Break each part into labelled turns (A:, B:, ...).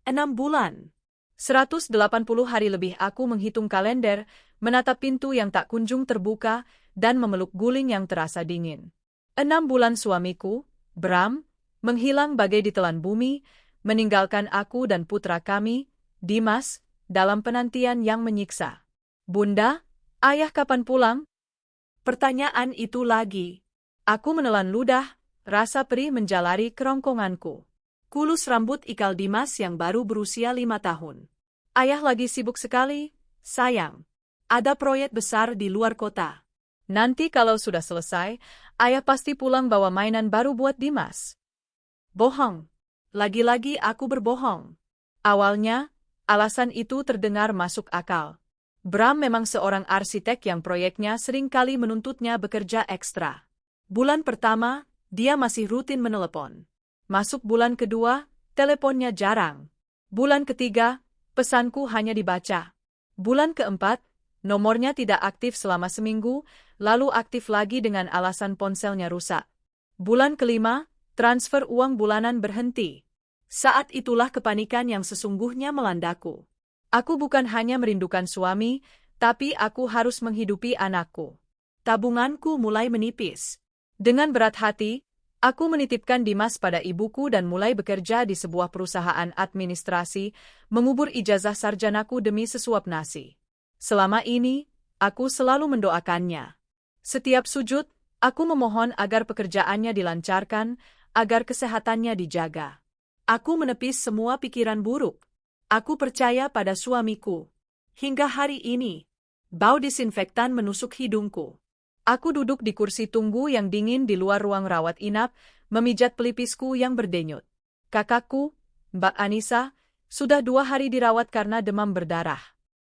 A: 6 bulan. 180 hari lebih aku menghitung kalender, menatap pintu yang tak kunjung terbuka, dan memeluk guling yang terasa dingin. 6 bulan suamiku, Bram, menghilang bagai ditelan bumi, meninggalkan aku dan putra kami, Dimas, dalam penantian yang menyiksa. Bunda, ayah kapan pulang? Pertanyaan itu lagi. Aku menelan ludah, rasa perih menjalari kerongkonganku. Kulus rambut ikal Dimas yang baru berusia 5 tahun. Ayah lagi sibuk sekali, sayang. Ada proyek besar di luar kota. Nanti kalau sudah selesai, ayah pasti pulang bawa mainan baru buat Dimas. Bohong. Lagi-lagi aku berbohong. Awalnya, alasan itu terdengar masuk akal. Bram memang seorang arsitek yang proyeknya seringkali menuntutnya bekerja ekstra. Bulan pertama, dia masih rutin menelepon. Masuk bulan kedua, teleponnya jarang. Bulan ketiga, pesanku hanya dibaca. Bulan keempat, nomornya tidak aktif selama seminggu, lalu aktif lagi dengan alasan ponselnya rusak. Bulan kelima, transfer uang bulanan berhenti. Saat itulah kepanikan yang sesungguhnya melandaku. Aku bukan hanya merindukan suami, tapi aku harus menghidupi anakku. Tabunganku mulai menipis. Dengan berat hati, aku menitipkan Dimas pada ibuku dan mulai bekerja di sebuah perusahaan administrasi, mengubur ijazah sarjanaku demi sesuap nasi. Selama ini, aku selalu mendoakannya. Setiap sujud, aku memohon agar pekerjaannya dilancarkan, agar kesehatannya dijaga. Aku menepis semua pikiran buruk. Aku percaya pada suamiku. Hingga hari ini, bau disinfektan menusuk hidungku. Aku duduk di kursi tunggu yang dingin di luar ruang rawat inap, memijat pelipisku yang berdenyut. Kakakku, Mbak Anissa, sudah 2 hari dirawat karena demam berdarah.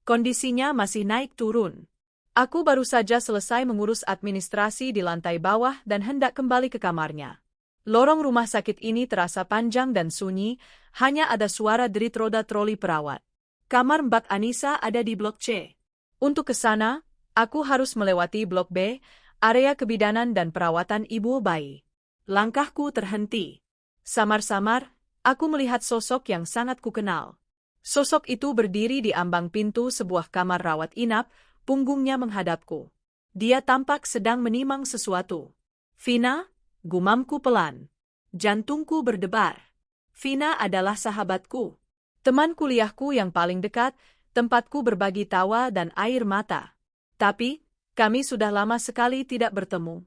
A: Kondisinya masih naik turun. Aku baru saja selesai mengurus administrasi di lantai bawah dan hendak kembali ke kamarnya. Lorong rumah sakit ini terasa panjang dan sunyi, hanya ada suara derit roda troli perawat. Kamar Mbak Anissa ada di blok C. Untuk ke sana, aku harus melewati blok B, area kebidanan dan perawatan ibu bayi. Langkahku terhenti. Samar-samar, aku melihat sosok yang sangat kukenal. Sosok itu berdiri di ambang pintu sebuah kamar rawat inap, punggungnya menghadapku. Dia tampak sedang menimang sesuatu. Vina, gumamku pelan. Jantungku berdebar. Vina adalah sahabatku. Teman kuliahku yang paling dekat, tempatku berbagi tawa dan air mata. Tapi, kami sudah lama sekali tidak bertemu.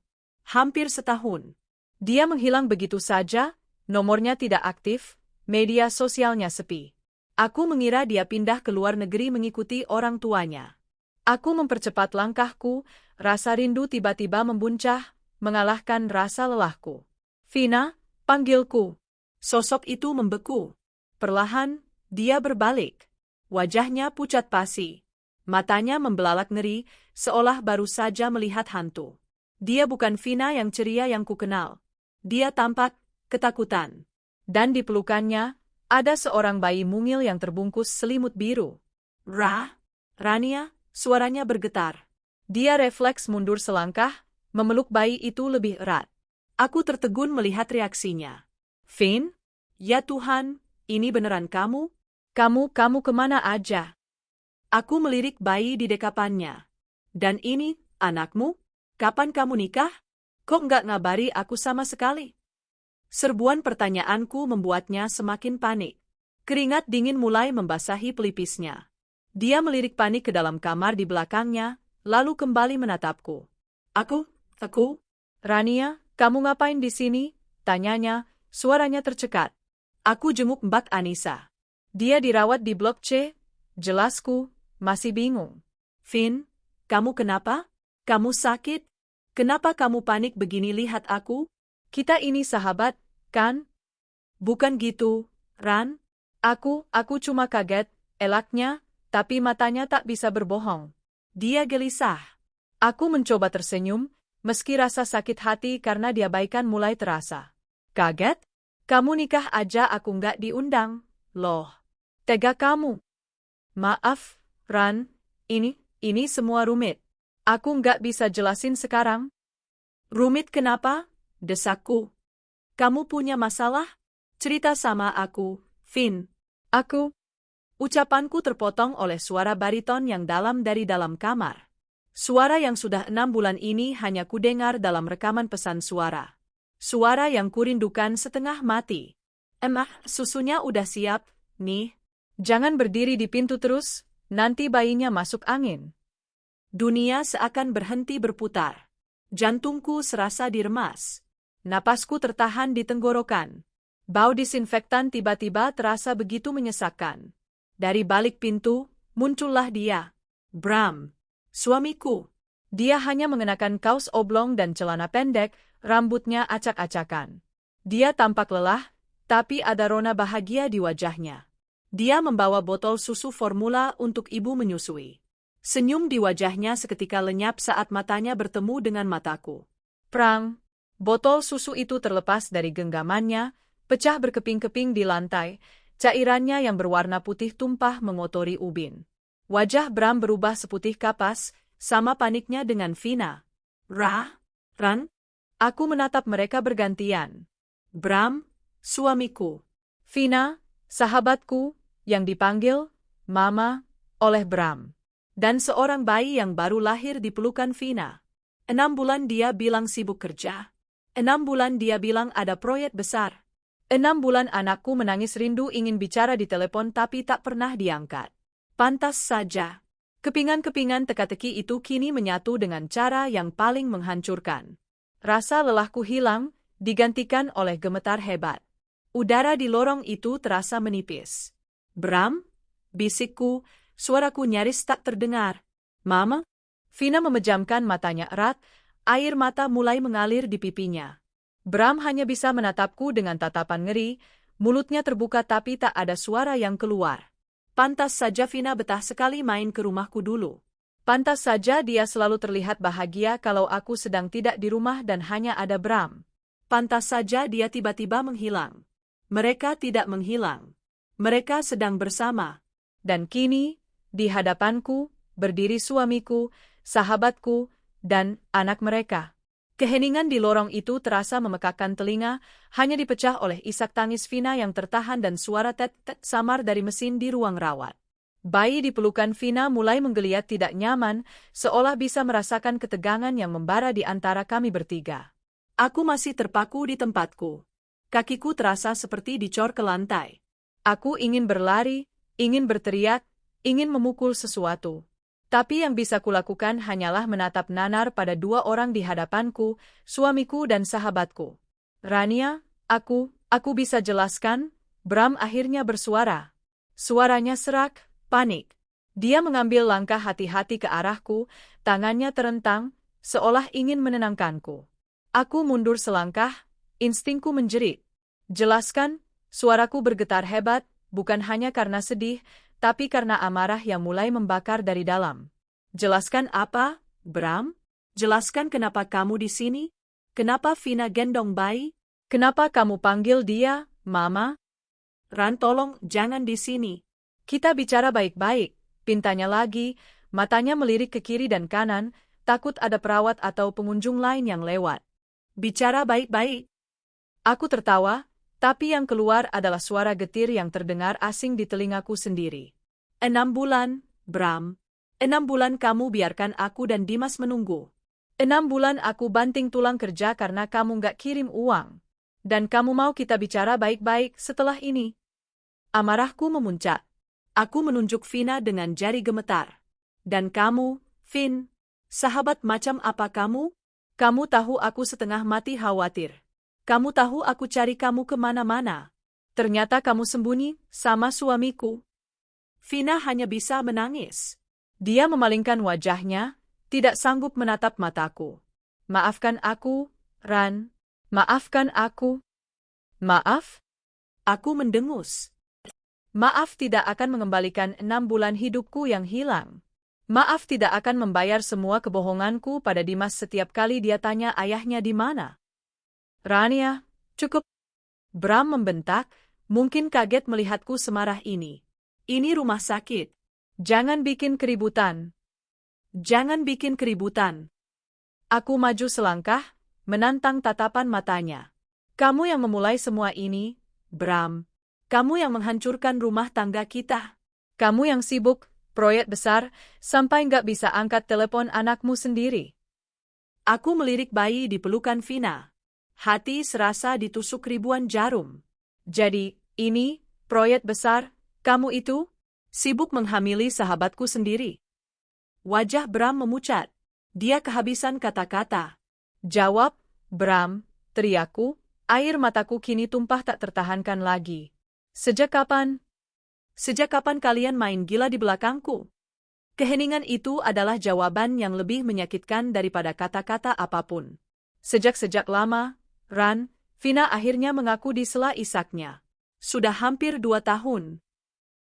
A: Hampir setahun. Dia menghilang begitu saja, nomornya tidak aktif, media sosialnya sepi. Aku mengira dia pindah ke luar negeri mengikuti orang tuanya. Aku mempercepat langkahku, rasa rindu tiba-tiba membuncah, mengalahkan rasa lelahku. Vina, panggilku. Sosok itu membeku. Perlahan, dia berbalik. Wajahnya pucat pasi. Matanya membelalak ngeri, seolah baru saja melihat hantu. Dia bukan Vina yang ceria yang kukenal. Dia tampak ketakutan. Dan di pelukannya, ada seorang bayi mungil yang terbungkus selimut biru. Rania, suaranya bergetar. Dia refleks mundur selangkah, memeluk bayi itu lebih erat. Aku tertegun melihat reaksinya. Vin? Ya Tuhan, ini beneran kamu? Kamu kemana aja? Aku melirik bayi di dekapannya. Dan ini, anakmu? Kapan kamu nikah? Kok nggak ngabari aku sama sekali? Serbuan pertanyaanku membuatnya semakin panik. Keringat dingin mulai membasahi pelipisnya. Dia melirik panik ke dalam kamar di belakangnya, lalu kembali menatapku. Aku? Rania, kamu ngapain di sini? Tanyanya, suaranya tercekat. Aku jenguk Mbak Anissa. Dia dirawat di blok C, jelasku, masih bingung. Vin, kamu kenapa? Kamu sakit? Kenapa kamu panik begini lihat aku? Kita ini sahabat, kan? Bukan gitu, Ran. Aku cuma kaget, elaknya, tapi matanya tak bisa berbohong. Dia gelisah. Aku mencoba tersenyum, meski rasa sakit hati karena diabaikan mulai terasa. Kaget? Kamu nikah aja aku nggak diundang, loh. Tega kamu. Maaf, Ran, ini semua rumit. Aku nggak bisa jelasin sekarang. Rumit kenapa? Desakku. Kamu punya masalah? Cerita sama aku, Vin. Aku. Ucapanku terpotong oleh suara bariton yang dalam dari dalam kamar. Suara yang sudah 6 bulan ini hanya kudengar dalam rekaman pesan suara. Suara yang kurindukan setengah mati. Emah, susunya udah siap, nih. Jangan berdiri di pintu terus, nanti bayinya masuk angin. Dunia seakan berhenti berputar. Jantungku serasa diremas. Napasku tertahan di tenggorokan. Bau disinfektan tiba-tiba terasa begitu menyesakkan. Dari balik pintu, muncullah dia. Bram. Suamiku. Dia hanya mengenakan kaos oblong dan celana pendek, rambutnya acak-acakan. Dia tampak lelah, tapi ada rona bahagia di wajahnya. Dia membawa botol susu formula untuk ibu menyusui. Senyum di wajahnya seketika lenyap saat matanya bertemu dengan mataku. Prang. Botol susu itu terlepas dari genggamannya, pecah berkeping-keping di lantai, cairannya yang berwarna putih tumpah mengotori ubin. Wajah Bram berubah seputih kapas, sama paniknya dengan Vina. Ran? Aku menatap mereka bergantian. Bram, suamiku. Vina, sahabatku, yang dipanggil Mama oleh Bram. Dan seorang bayi yang baru lahir di pelukan Vina. 6 bulan dia bilang sibuk kerja. 6 bulan dia bilang ada proyek besar. 6 bulan anakku menangis rindu ingin bicara di telepon tapi tak pernah diangkat. Pantas saja. Kepingan-kepingan teka-teki itu kini menyatu dengan cara yang paling menghancurkan. Rasa lelahku hilang, digantikan oleh gemetar hebat. Udara di lorong itu terasa menipis. Bram? Bisikku, suaraku nyaris tak terdengar. Mama? Vina memejamkan matanya erat, air mata mulai mengalir di pipinya. Bram hanya bisa menatapku dengan tatapan ngeri, mulutnya terbuka tapi tak ada suara yang keluar. Pantas saja Vina betah sekali main ke rumahku dulu. Pantas saja dia selalu terlihat bahagia kalau aku sedang tidak di rumah dan hanya ada Bram. Pantas saja dia tiba-tiba menghilang. Mereka tidak menghilang. Mereka sedang bersama. Dan kini, di hadapanku, berdiri suamiku, sahabatku, dan anak mereka. Keheningan di lorong itu terasa memekakkan telinga, hanya dipecah oleh isak tangis Vina yang tertahan dan suara tet-tet samar dari mesin di ruang rawat. Bayi di pelukan Vina mulai menggeliat tidak nyaman, seolah bisa merasakan ketegangan yang membara di antara kami bertiga. Aku masih terpaku di tempatku. Kakiku terasa seperti dicor ke lantai. Aku ingin berlari, ingin berteriak, ingin memukul sesuatu. Tapi yang bisa kulakukan hanyalah menatap nanar pada 2 orang di hadapanku, suamiku dan sahabatku. Rania, aku bisa jelaskan, Bram akhirnya bersuara. Suaranya serak, panik. Dia mengambil langkah hati-hati ke arahku, tangannya terentang, seolah ingin menenangkanku. Aku mundur selangkah, instingku menjerit. Jelaskan, suaraku bergetar hebat, bukan hanya karena sedih, tapi karena amarah yang mulai membakar dari dalam. Jelaskan apa, Bram? Jelaskan kenapa kamu di sini? Kenapa Vina gendong bayi? Kenapa kamu panggil dia, Mama? Ran, tolong, jangan di sini. Kita bicara baik-baik, pintanya lagi, matanya melirik ke kiri dan kanan, takut ada perawat atau pengunjung lain yang lewat. Bicara baik-baik. Aku tertawa, tapi yang keluar adalah suara getir yang terdengar asing di telingaku sendiri. 6 bulan, Bram. 6 bulan kamu biarkan aku dan Dimas menunggu. 6 bulan aku banting tulang kerja karena kamu nggak kirim uang. Dan kamu mau kita bicara baik-baik setelah ini. Amarahku memuncak. Aku menunjuk Vina dengan jari gemetar. Dan kamu, Vin, sahabat macam apa kamu? Kamu tahu aku setengah mati khawatir. Kamu tahu aku cari kamu kemana-mana. Ternyata kamu sembunyi sama suamiku. Vina hanya bisa menangis. Dia memalingkan wajahnya, tidak sanggup menatap mataku. Maafkan aku, Ran. Maafkan aku. Maaf? Aku mendengus. Maaf tidak akan mengembalikan 6 bulan hidupku yang hilang. Maaf tidak akan membayar semua kebohonganku pada Dimas setiap kali dia tanya ayahnya di mana. Rania, cukup. Bram membentak, mungkin kaget melihatku semarah ini. Ini rumah sakit. Jangan bikin keributan. Jangan bikin keributan. Aku maju selangkah, menantang tatapan matanya. Kamu yang memulai semua ini, Bram. Kamu yang menghancurkan rumah tangga kita. Kamu yang sibuk, proyek besar, sampai nggak bisa angkat telepon anakmu sendiri. Aku melirik bayi di pelukan Vina. Hati serasa ditusuk ribuan jarum. Jadi, ini, proyek besar, kamu itu? Sibuk menghamili sahabatku sendiri. Wajah Bram memucat. Dia kehabisan kata-kata. Jawab, Bram, teriakku, air mataku kini tumpah tak tertahankan lagi. Sejak kapan? Sejak kapan kalian main gila di belakangku? Keheningan itu adalah jawaban yang lebih menyakitkan daripada kata-kata apapun. Sejak lama, Ran, Vina akhirnya mengaku di sela isaknya. Sudah hampir 2 tahun.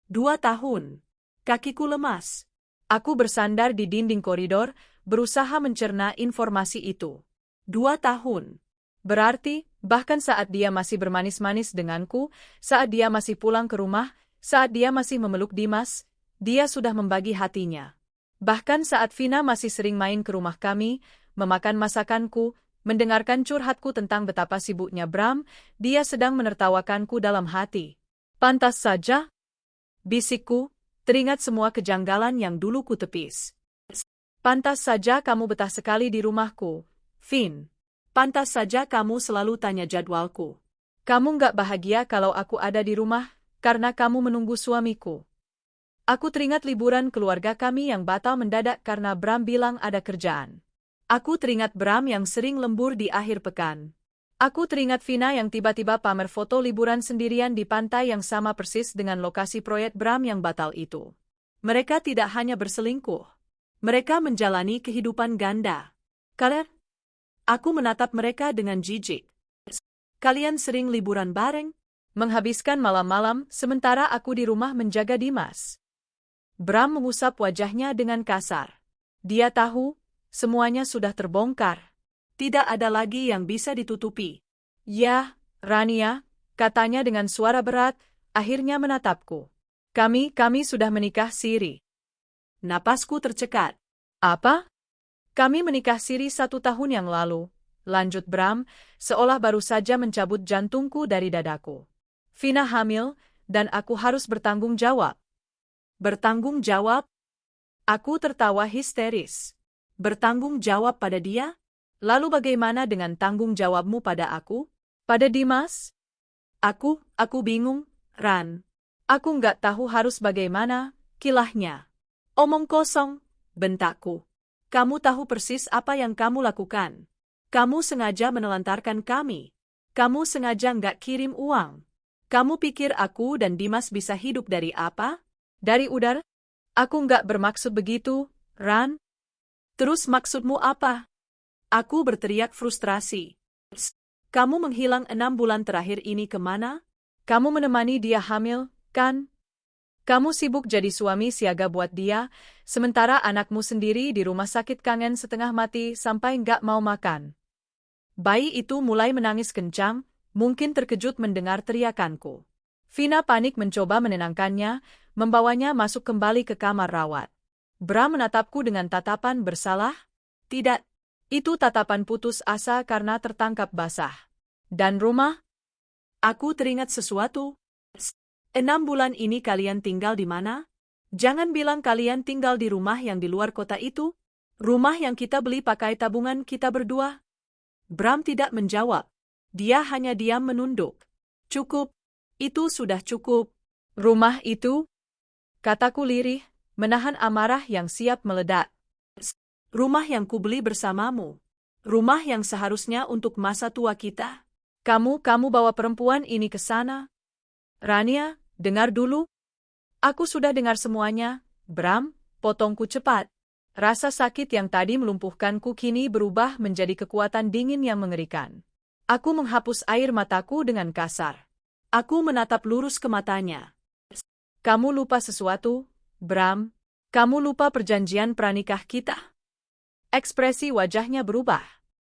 A: 2 tahun. Kakiku lemas. Aku bersandar di dinding koridor, berusaha mencerna informasi itu. 2 tahun. Berarti, bahkan saat dia masih bermanis-manis denganku, saat dia masih pulang ke rumah, saat dia masih memeluk Dimas, dia sudah membagi hatinya. Bahkan saat Vina masih sering main ke rumah kami, memakan masakanku, mendengarkan curhatku tentang betapa sibuknya Bram, dia sedang menertawakanku dalam hati. Pantas saja, bisikku, teringat semua kejanggalan yang dulu kutepis. Pantas saja kamu betah sekali di rumahku, Vin. Pantas saja kamu selalu tanya jadwalku. Kamu nggak bahagia kalau aku ada di rumah, karena kamu menunggu suamiku. Aku teringat liburan keluarga kami yang batal mendadak karena Bram bilang ada kerjaan. Aku teringat Bram yang sering lembur di akhir pekan. Aku teringat Vina yang tiba-tiba pamer foto liburan sendirian di pantai yang sama persis dengan lokasi proyek Bram yang batal itu. Mereka tidak hanya berselingkuh. Mereka menjalani kehidupan ganda. Aku menatap mereka dengan jijik. Kalian sering liburan bareng? Menghabiskan malam-malam sementara aku di rumah menjaga Dimas. Bram mengusap wajahnya dengan kasar. Dia tahu, semuanya sudah terbongkar. Tidak ada lagi yang bisa ditutupi. Ya, Rania, katanya dengan suara berat, akhirnya menatapku. Kami sudah menikah siri. Napasku tercekat. Apa? Kami menikah siri 1 tahun yang lalu, lanjut Bram, seolah baru saja mencabut jantungku dari dadaku. Vina hamil, dan aku harus bertanggung jawab. Bertanggung jawab? Aku tertawa histeris. Bertanggung jawab pada dia? Lalu bagaimana dengan tanggung jawabmu pada aku? Pada Dimas? Aku bingung, Ran. Aku nggak tahu harus bagaimana, kilahnya. Omong kosong, bentakku. Kamu tahu persis apa yang kamu lakukan. Kamu sengaja menelantarkan kami. Kamu sengaja nggak kirim uang. Kamu pikir aku dan Dimas bisa hidup dari apa? Dari udara? Aku nggak bermaksud begitu, Ran. Terus maksudmu apa? Aku berteriak frustrasi. Kamu menghilang 6 bulan terakhir ini kemana? Kamu menemani dia hamil, kan? Kamu sibuk jadi suami siaga buat dia, sementara anakmu sendiri di rumah sakit kangen setengah mati sampai nggak mau makan. Bayi itu mulai menangis kencang, mungkin terkejut mendengar teriakanku. Vina panik mencoba menenangkannya, membawanya masuk kembali ke kamar rawat. Bram menatapku dengan tatapan bersalah. Tidak. Itu tatapan putus asa karena tertangkap basah. Dan rumah? Aku teringat sesuatu. 6 bulan ini kalian tinggal di mana? Jangan bilang kalian tinggal di rumah yang di luar kota itu. Rumah yang kita beli pakai tabungan kita berdua. Bram tidak menjawab. Dia hanya diam menunduk. Cukup. Itu sudah cukup. Rumah itu? Kataku lirih, menahan amarah yang siap meledak. Rumah yang kubeli bersamamu. Rumah yang seharusnya untuk masa tua kita. Kamu bawa perempuan ini ke sana. Rania, dengar dulu. Aku sudah dengar semuanya, Bram, potongku cepat. Rasa sakit yang tadi melumpuhkanku kini berubah menjadi kekuatan dingin yang mengerikan. Aku menghapus air mataku dengan kasar. Aku menatap lurus ke matanya. Kamu lupa sesuatu, Bram? Kamu lupa perjanjian pranikah kita? Ekspresi wajahnya berubah.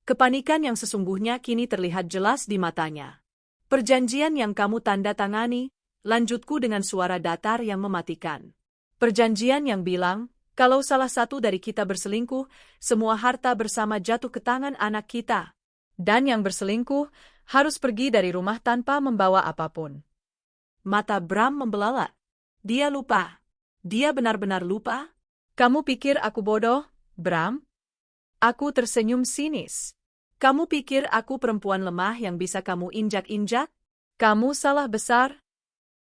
A: Kepanikan yang sesungguhnya kini terlihat jelas di matanya. Perjanjian yang kamu tanda tangani, lanjutku dengan suara datar yang mematikan. Perjanjian yang bilang, kalau salah satu dari kita berselingkuh, semua harta bersama jatuh ke tangan anak kita. Dan yang berselingkuh, harus pergi dari rumah tanpa membawa apapun.
B: Mata Bram membelalak. Dia lupa. Dia benar-benar lupa?
A: Kamu pikir aku bodoh, Bram? Aku tersenyum sinis.
B: Kamu pikir aku perempuan lemah yang bisa kamu injak-injak?
A: Kamu salah besar.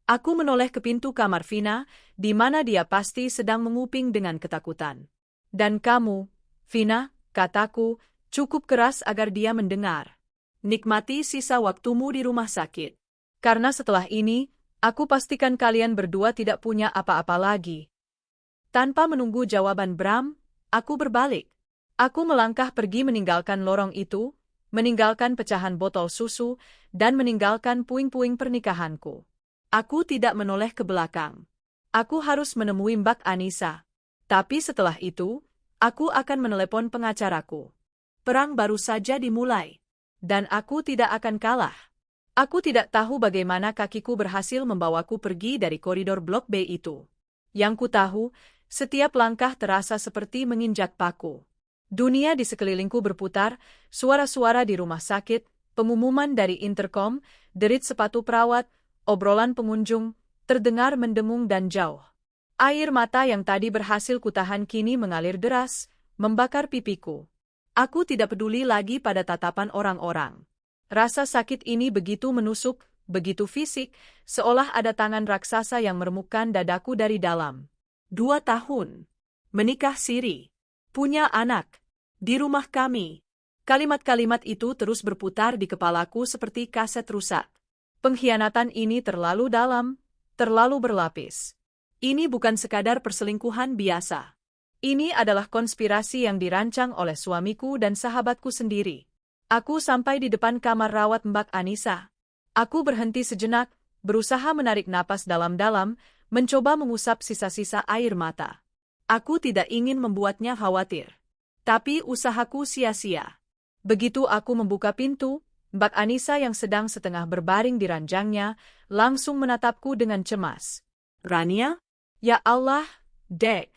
B: Aku menoleh ke pintu kamar Vina, di mana dia pasti sedang menguping dengan ketakutan.
A: Dan kamu, Vina, kataku, cukup keras agar dia mendengar.
B: Nikmati sisa waktumu di rumah sakit.
A: Karena setelah ini, aku pastikan kalian berdua tidak punya apa-apa lagi.
B: Tanpa menunggu jawaban Bram, aku berbalik.
A: Aku melangkah pergi meninggalkan lorong itu, meninggalkan pecahan botol susu, dan meninggalkan puing-puing pernikahanku.
B: Aku tidak menoleh ke belakang.
A: Aku harus menemui Mbak Anissa. Tapi setelah itu, aku akan menelepon pengacaraku.
B: Perang baru saja dimulai.
A: Dan aku tidak akan kalah. Aku tidak tahu bagaimana kakiku berhasil membawaku pergi dari koridor Blok B itu. Yang ku tahu, setiap langkah terasa seperti menginjak paku. Dunia di sekelilingku berputar, suara-suara di rumah sakit, pengumuman dari interkom, derit sepatu perawat, obrolan pengunjung, terdengar mendengung dan jauh. Air mata yang tadi berhasil kutahan kini mengalir deras, membakar pipiku.
B: Aku tidak peduli lagi pada tatapan orang-orang.
A: Rasa sakit ini begitu menusuk, begitu fisik, seolah ada tangan raksasa yang meremukkan dadaku dari dalam.
B: 2 tahun. Menikah siri. Punya anak. Di rumah kami. Kalimat-kalimat itu terus berputar di kepalaku seperti kaset rusak.
A: Pengkhianatan ini terlalu dalam, terlalu berlapis.
B: Ini bukan sekadar perselingkuhan biasa.
A: Ini adalah konspirasi yang dirancang oleh suamiku dan sahabatku sendiri. Aku sampai di depan kamar rawat Mbak Anissa. Aku berhenti sejenak, berusaha menarik napas dalam-dalam, mencoba mengusap sisa-sisa air mata.
B: Aku tidak ingin membuatnya khawatir. Tapi usahaku sia-sia.
A: Begitu aku membuka pintu, Mbak Anissa yang sedang setengah berbaring di ranjangnya, langsung menatapku dengan cemas.
B: Rania?
A: Ya Allah, Dek.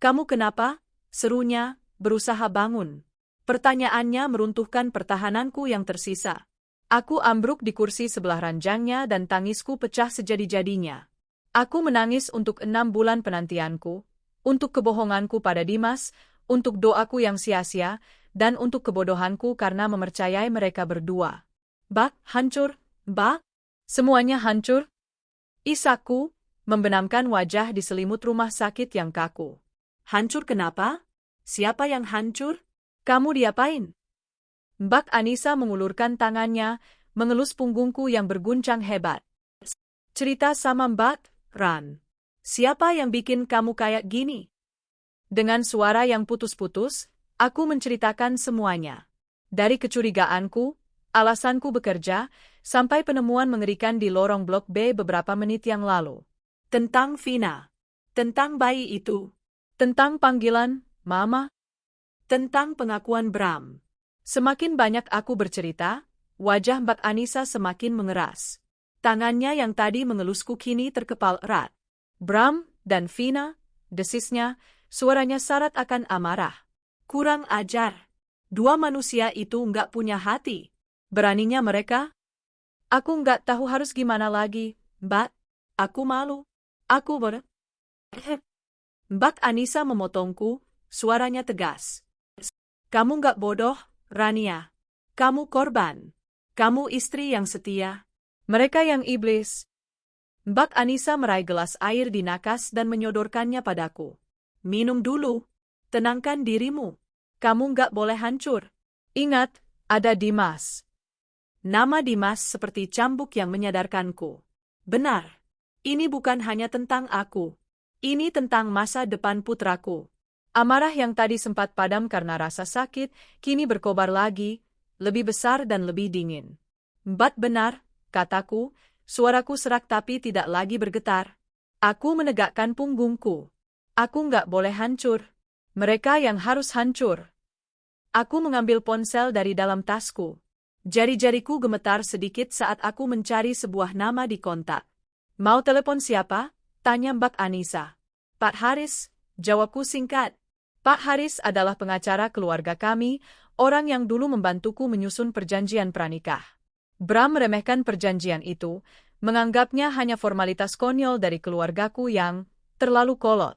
B: Kamu kenapa? Serunya, berusaha bangun. Pertanyaannya meruntuhkan pertahananku yang tersisa.
A: Aku ambruk di kursi sebelah ranjangnya dan tangisku pecah sejadi-jadinya. Aku menangis untuk 6 bulan penantianku, untuk kebohonganku pada Dimas, untuk doaku yang sia-sia, dan untuk kebodohanku karena mempercayai mereka berdua.
B: Bak, hancur, Bak?
A: Semuanya hancur? Isaku, membenamkan wajah di selimut rumah sakit yang kaku.
B: Hancur kenapa? Siapa yang hancur?
A: Kamu diapain? Mbak Anissa mengulurkan tangannya, mengelus punggungku yang berguncang hebat.
B: Cerita sama Mbak, Ran. Siapa yang bikin kamu kayak gini?
A: Dengan suara yang putus-putus, aku menceritakan semuanya. Dari kecurigaanku, alasanku bekerja, sampai penemuan mengerikan di lorong Blok B beberapa menit yang lalu.
B: Tentang Vina. Tentang bayi itu.
A: Tentang panggilan, Mama.
B: Tentang pengakuan Bram.
A: Semakin banyak aku bercerita, wajah Mbak Anissa semakin mengeras.
B: Tangannya yang tadi mengelusku kini terkepal erat.
A: Bram dan Vina, desisnya, suaranya syarat akan amarah.
B: Kurang ajar. 2 manusia itu nggak punya hati.
A: Beraninya mereka? Aku nggak tahu harus gimana lagi, Mbak.
B: Aku malu. Aku Mbak Anissa memotongku, suaranya tegas. Kamu nggak bodoh, Rania. Kamu korban. Kamu istri yang setia.
A: Mereka yang iblis. Mbak Anissa meraih gelas air di nakas dan menyodorkannya padaku.
B: Minum dulu. Tenangkan dirimu.
A: Kamu nggak boleh hancur. Ingat, ada Dimas.
B: Nama Dimas seperti cambuk yang menyadarkanku. Benar. Ini bukan hanya tentang aku. Ini tentang masa depan putraku.
A: Amarah yang tadi sempat padam karena rasa sakit, kini berkobar lagi, lebih besar dan lebih dingin.
B: Mbak benar, kataku, suaraku serak tapi tidak lagi bergetar. Aku menegakkan punggungku.
A: Aku nggak boleh hancur. Mereka yang harus hancur.
B: Aku mengambil ponsel dari dalam tasku. Jari-jariku gemetar sedikit saat aku mencari sebuah nama di kontak.
A: Mau telepon siapa? Tanya Mbak Anissa.
B: Pak Haris, jawabku singkat.
A: Pak Haris adalah pengacara keluarga kami, orang yang dulu membantuku menyusun perjanjian pranikah. Bram meremehkan perjanjian itu, menganggapnya hanya formalitas konyol dari keluargaku yang terlalu kolot.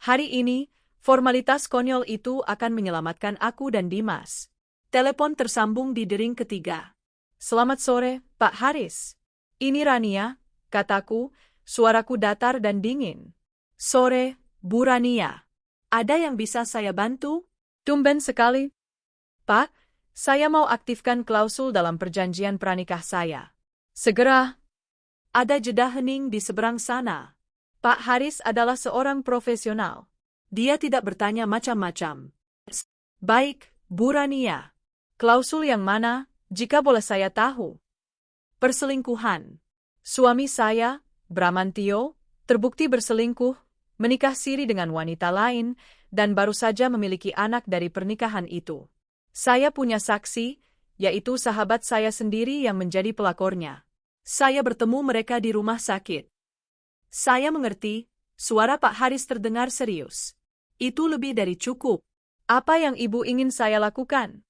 A: Hari ini, formalitas konyol itu akan menyelamatkan aku dan Dimas.
B: Telepon tersambung di dering ketiga.
A: Selamat sore, Pak Haris. Ini Rania, kataku, suaraku datar dan dingin.
B: Sore, Bu Rania. Ada yang bisa saya bantu?
A: Tumben sekali. Pak, saya mau aktifkan klausul dalam perjanjian pranikah saya. Segera.
B: Ada jeda hening di seberang sana.
A: Pak Haris adalah seorang profesional.
B: Dia tidak bertanya macam-macam. Baik, Bu Rania.
A: Klausul yang mana, jika boleh saya tahu?
B: Perselingkuhan.
A: Suami saya, Bramantio, terbukti berselingkuh, menikah siri dengan wanita lain, dan baru saja memiliki anak dari pernikahan itu. Saya punya saksi, yaitu sahabat saya sendiri yang menjadi pelakornya.
B: Saya bertemu mereka di rumah sakit. Saya mengerti, suara Pak Haris terdengar serius. Itu lebih dari cukup.
A: Apa yang Ibu ingin saya lakukan?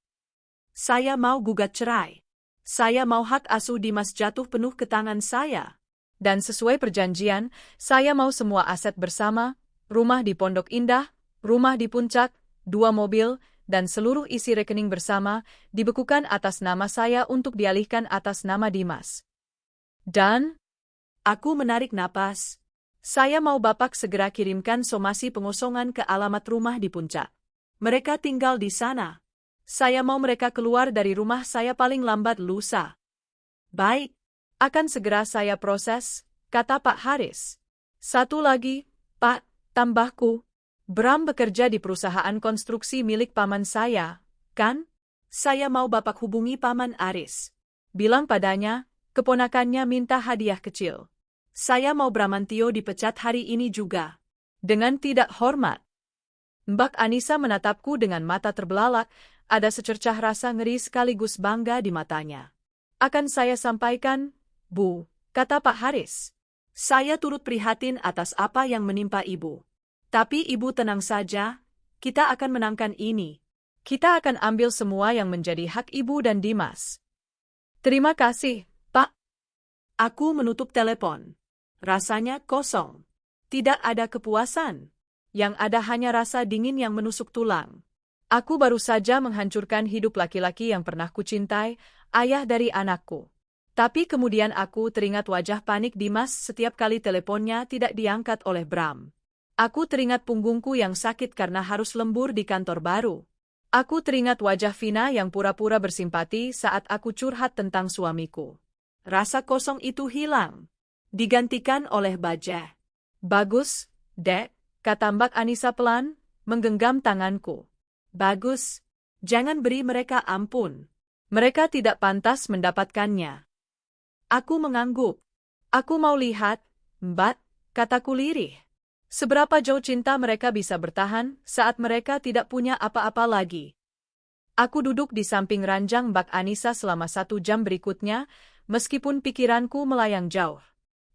B: Saya mau gugat cerai. Saya mau hak asuh Dimas jatuh penuh ke tangan saya.
A: Dan sesuai perjanjian, saya mau semua aset bersama, rumah di Pondok Indah, rumah di Puncak, 2 mobil, dan seluruh isi rekening bersama, dibekukan atas nama saya untuk dialihkan atas nama Dimas. Dan
B: aku menarik napas. Saya mau Bapak segera kirimkan somasi pengosongan ke alamat rumah di Puncak. Mereka tinggal di sana. Saya mau mereka keluar dari rumah saya paling lambat lusa.
A: Baik, akan segera saya proses, kata Pak Haris. Satu lagi, Pak, tambahku. Bram bekerja di perusahaan konstruksi milik paman saya, kan?
B: Saya mau Bapak hubungi Paman Aris.
A: Bilang padanya, keponakannya minta hadiah kecil.
B: Saya mau Bramantio dipecat hari ini juga.
A: Dengan tidak hormat. Mbak Anissa menatapku dengan mata terbelalak, ada secercah rasa ngeri sekaligus bangga di matanya. Akan saya sampaikan, Bu, kata Pak Haris.
B: Saya turut prihatin atas apa yang menimpa Ibu. Tapi Ibu tenang saja, kita akan menangkan ini.
A: Kita akan ambil semua yang menjadi hak Ibu dan Dimas. Terima kasih, Pak.
B: Aku menutup telepon. Rasanya kosong. Tidak ada kepuasan. Yang ada hanya rasa dingin yang menusuk tulang.
A: Aku baru saja menghancurkan hidup laki-laki yang pernah kucintai, ayah dari anakku. Tapi kemudian aku teringat wajah panik Dimas setiap kali teleponnya tidak diangkat oleh Bram. Aku teringat punggungku yang sakit karena harus lembur di kantor baru. Aku teringat wajah Vina yang pura-pura bersimpati saat aku curhat tentang suamiku.
B: Rasa kosong itu hilang. Digantikan oleh Baja.
A: Bagus, Dek, kata Mbak Anissa pelan, menggenggam tanganku.
B: Bagus. Jangan beri mereka ampun.
A: Mereka tidak pantas mendapatkannya.
B: Aku mengangguk.
A: Aku mau lihat, Mbak, kataku lirih. Seberapa jauh cinta mereka bisa bertahan saat mereka tidak punya apa-apa lagi. Aku duduk di samping ranjang Mbak Anissa selama 1 jam berikutnya, meskipun pikiranku melayang jauh.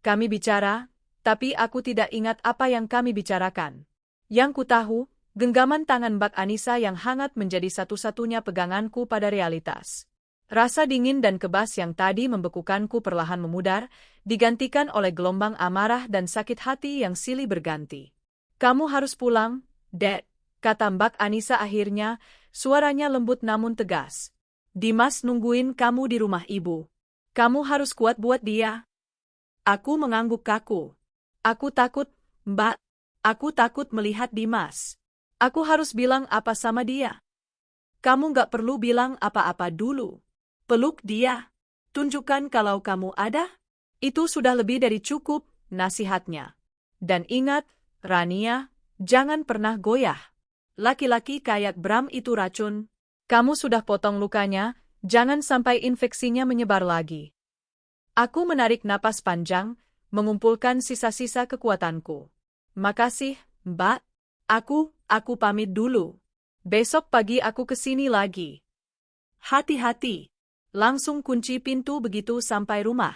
A: Kami bicara, tapi aku tidak ingat apa yang kami bicarakan. Yang ku tahu, genggaman tangan Mbak Anissa yang hangat menjadi satu-satunya peganganku pada realitas. Rasa dingin dan kebas yang tadi membekukanku perlahan memudar, digantikan oleh gelombang amarah dan sakit hati yang silih berganti. Kamu harus pulang, Dek, kata Mbak Anissa akhirnya, suaranya lembut namun tegas. Dimas nungguin kamu di rumah Ibu. Kamu harus kuat buat dia.
B: Aku mengangguk kaku.
A: Aku takut, Mbak.
B: Aku takut melihat Dimas.
A: Aku harus bilang apa sama dia.
B: Kamu gak perlu bilang apa-apa dulu. Peluk dia. Tunjukkan kalau kamu ada.
A: Itu sudah lebih dari cukup, nasihatnya. Dan ingat, Rania, jangan pernah goyah.
B: Laki-laki kayak Bram itu racun.
A: Kamu sudah potong lukanya, jangan sampai infeksinya menyebar lagi. Aku menarik napas panjang, mengumpulkan sisa-sisa kekuatanku. Makasih, Mbak.
B: Aku pamit dulu.
A: Besok pagi aku kesini lagi.
B: Hati-hati. Langsung kunci pintu begitu sampai rumah.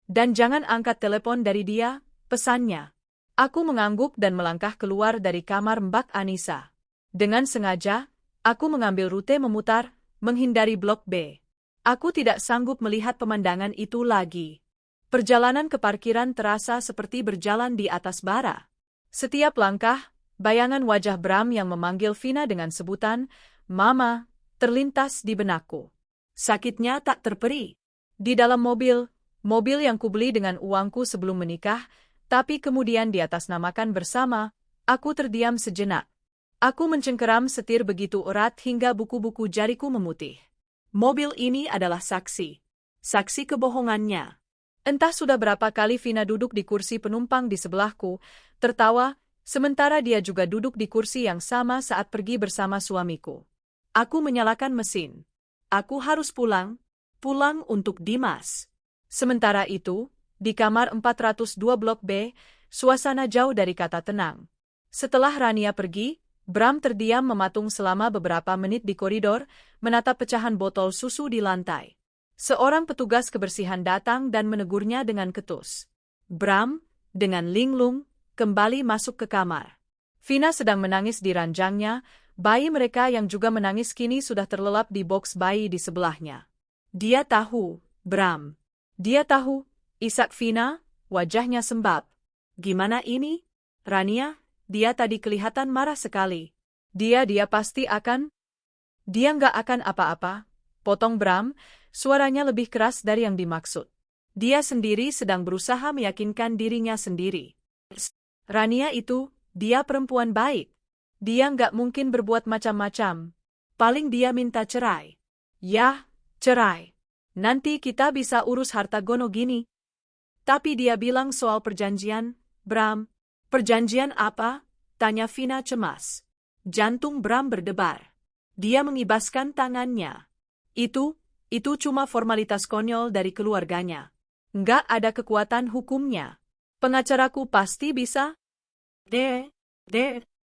A: Dan jangan angkat telepon dari dia, pesannya. Aku mengangguk dan melangkah keluar dari kamar Mbak Anissa. Dengan sengaja, aku mengambil rute memutar, menghindari Blok B. Aku tidak sanggup melihat pemandangan itu lagi.
B: Perjalanan ke parkiran terasa seperti berjalan di atas bara. Setiap langkah, bayangan wajah Bram yang memanggil Vina dengan sebutan, Mama, terlintas di benakku. Sakitnya tak terperi. Di dalam mobil yang kubeli dengan uangku sebelum menikah, tapi kemudian diatasnamakan bersama, aku terdiam sejenak. Aku mencengkeram setir begitu erat hingga buku-buku jariku memutih. Mobil ini adalah saksi. Saksi kebohongannya. Entah sudah berapa kali Vina duduk di kursi penumpang di sebelahku, tertawa, sementara dia juga duduk di kursi yang sama saat pergi bersama suamiku. Aku menyalakan mesin. Aku harus pulang untuk Dimas. Sementara itu, di kamar 402 Blok B, suasana jauh dari kata tenang. Setelah Rania pergi, Bram terdiam mematung selama beberapa menit di koridor, menatap pecahan botol susu di lantai. Seorang petugas kebersihan datang dan menegurnya dengan ketus. Bram, dengan linglung, kembali masuk ke kamar. Vina sedang menangis di ranjangnya, bayi mereka yang juga menangis kini sudah terlelap di boks bayi di sebelahnya. Dia tahu, Bram. Dia tahu, isak Vina, wajahnya sembab. Gimana ini? Rania, dia tadi kelihatan marah sekali. Dia pasti akan... Dia nggak akan apa-apa, potong Bram. Suaranya lebih keras dari yang dimaksud. Dia sendiri sedang berusaha meyakinkan dirinya sendiri. Rania itu, dia perempuan baik. Dia nggak mungkin berbuat macam-macam. Paling dia minta cerai. Yah, cerai. Nanti kita bisa urus harta gono gini. Tapi dia bilang soal perjanjian, Bram. Perjanjian apa? Tanya Vina cemas. Jantung Bram berdebar. Dia mengibaskan tangannya. Itu cuma formalitas konyol dari keluarganya. Nggak ada kekuatan hukumnya. Pengacaraku pasti bisa.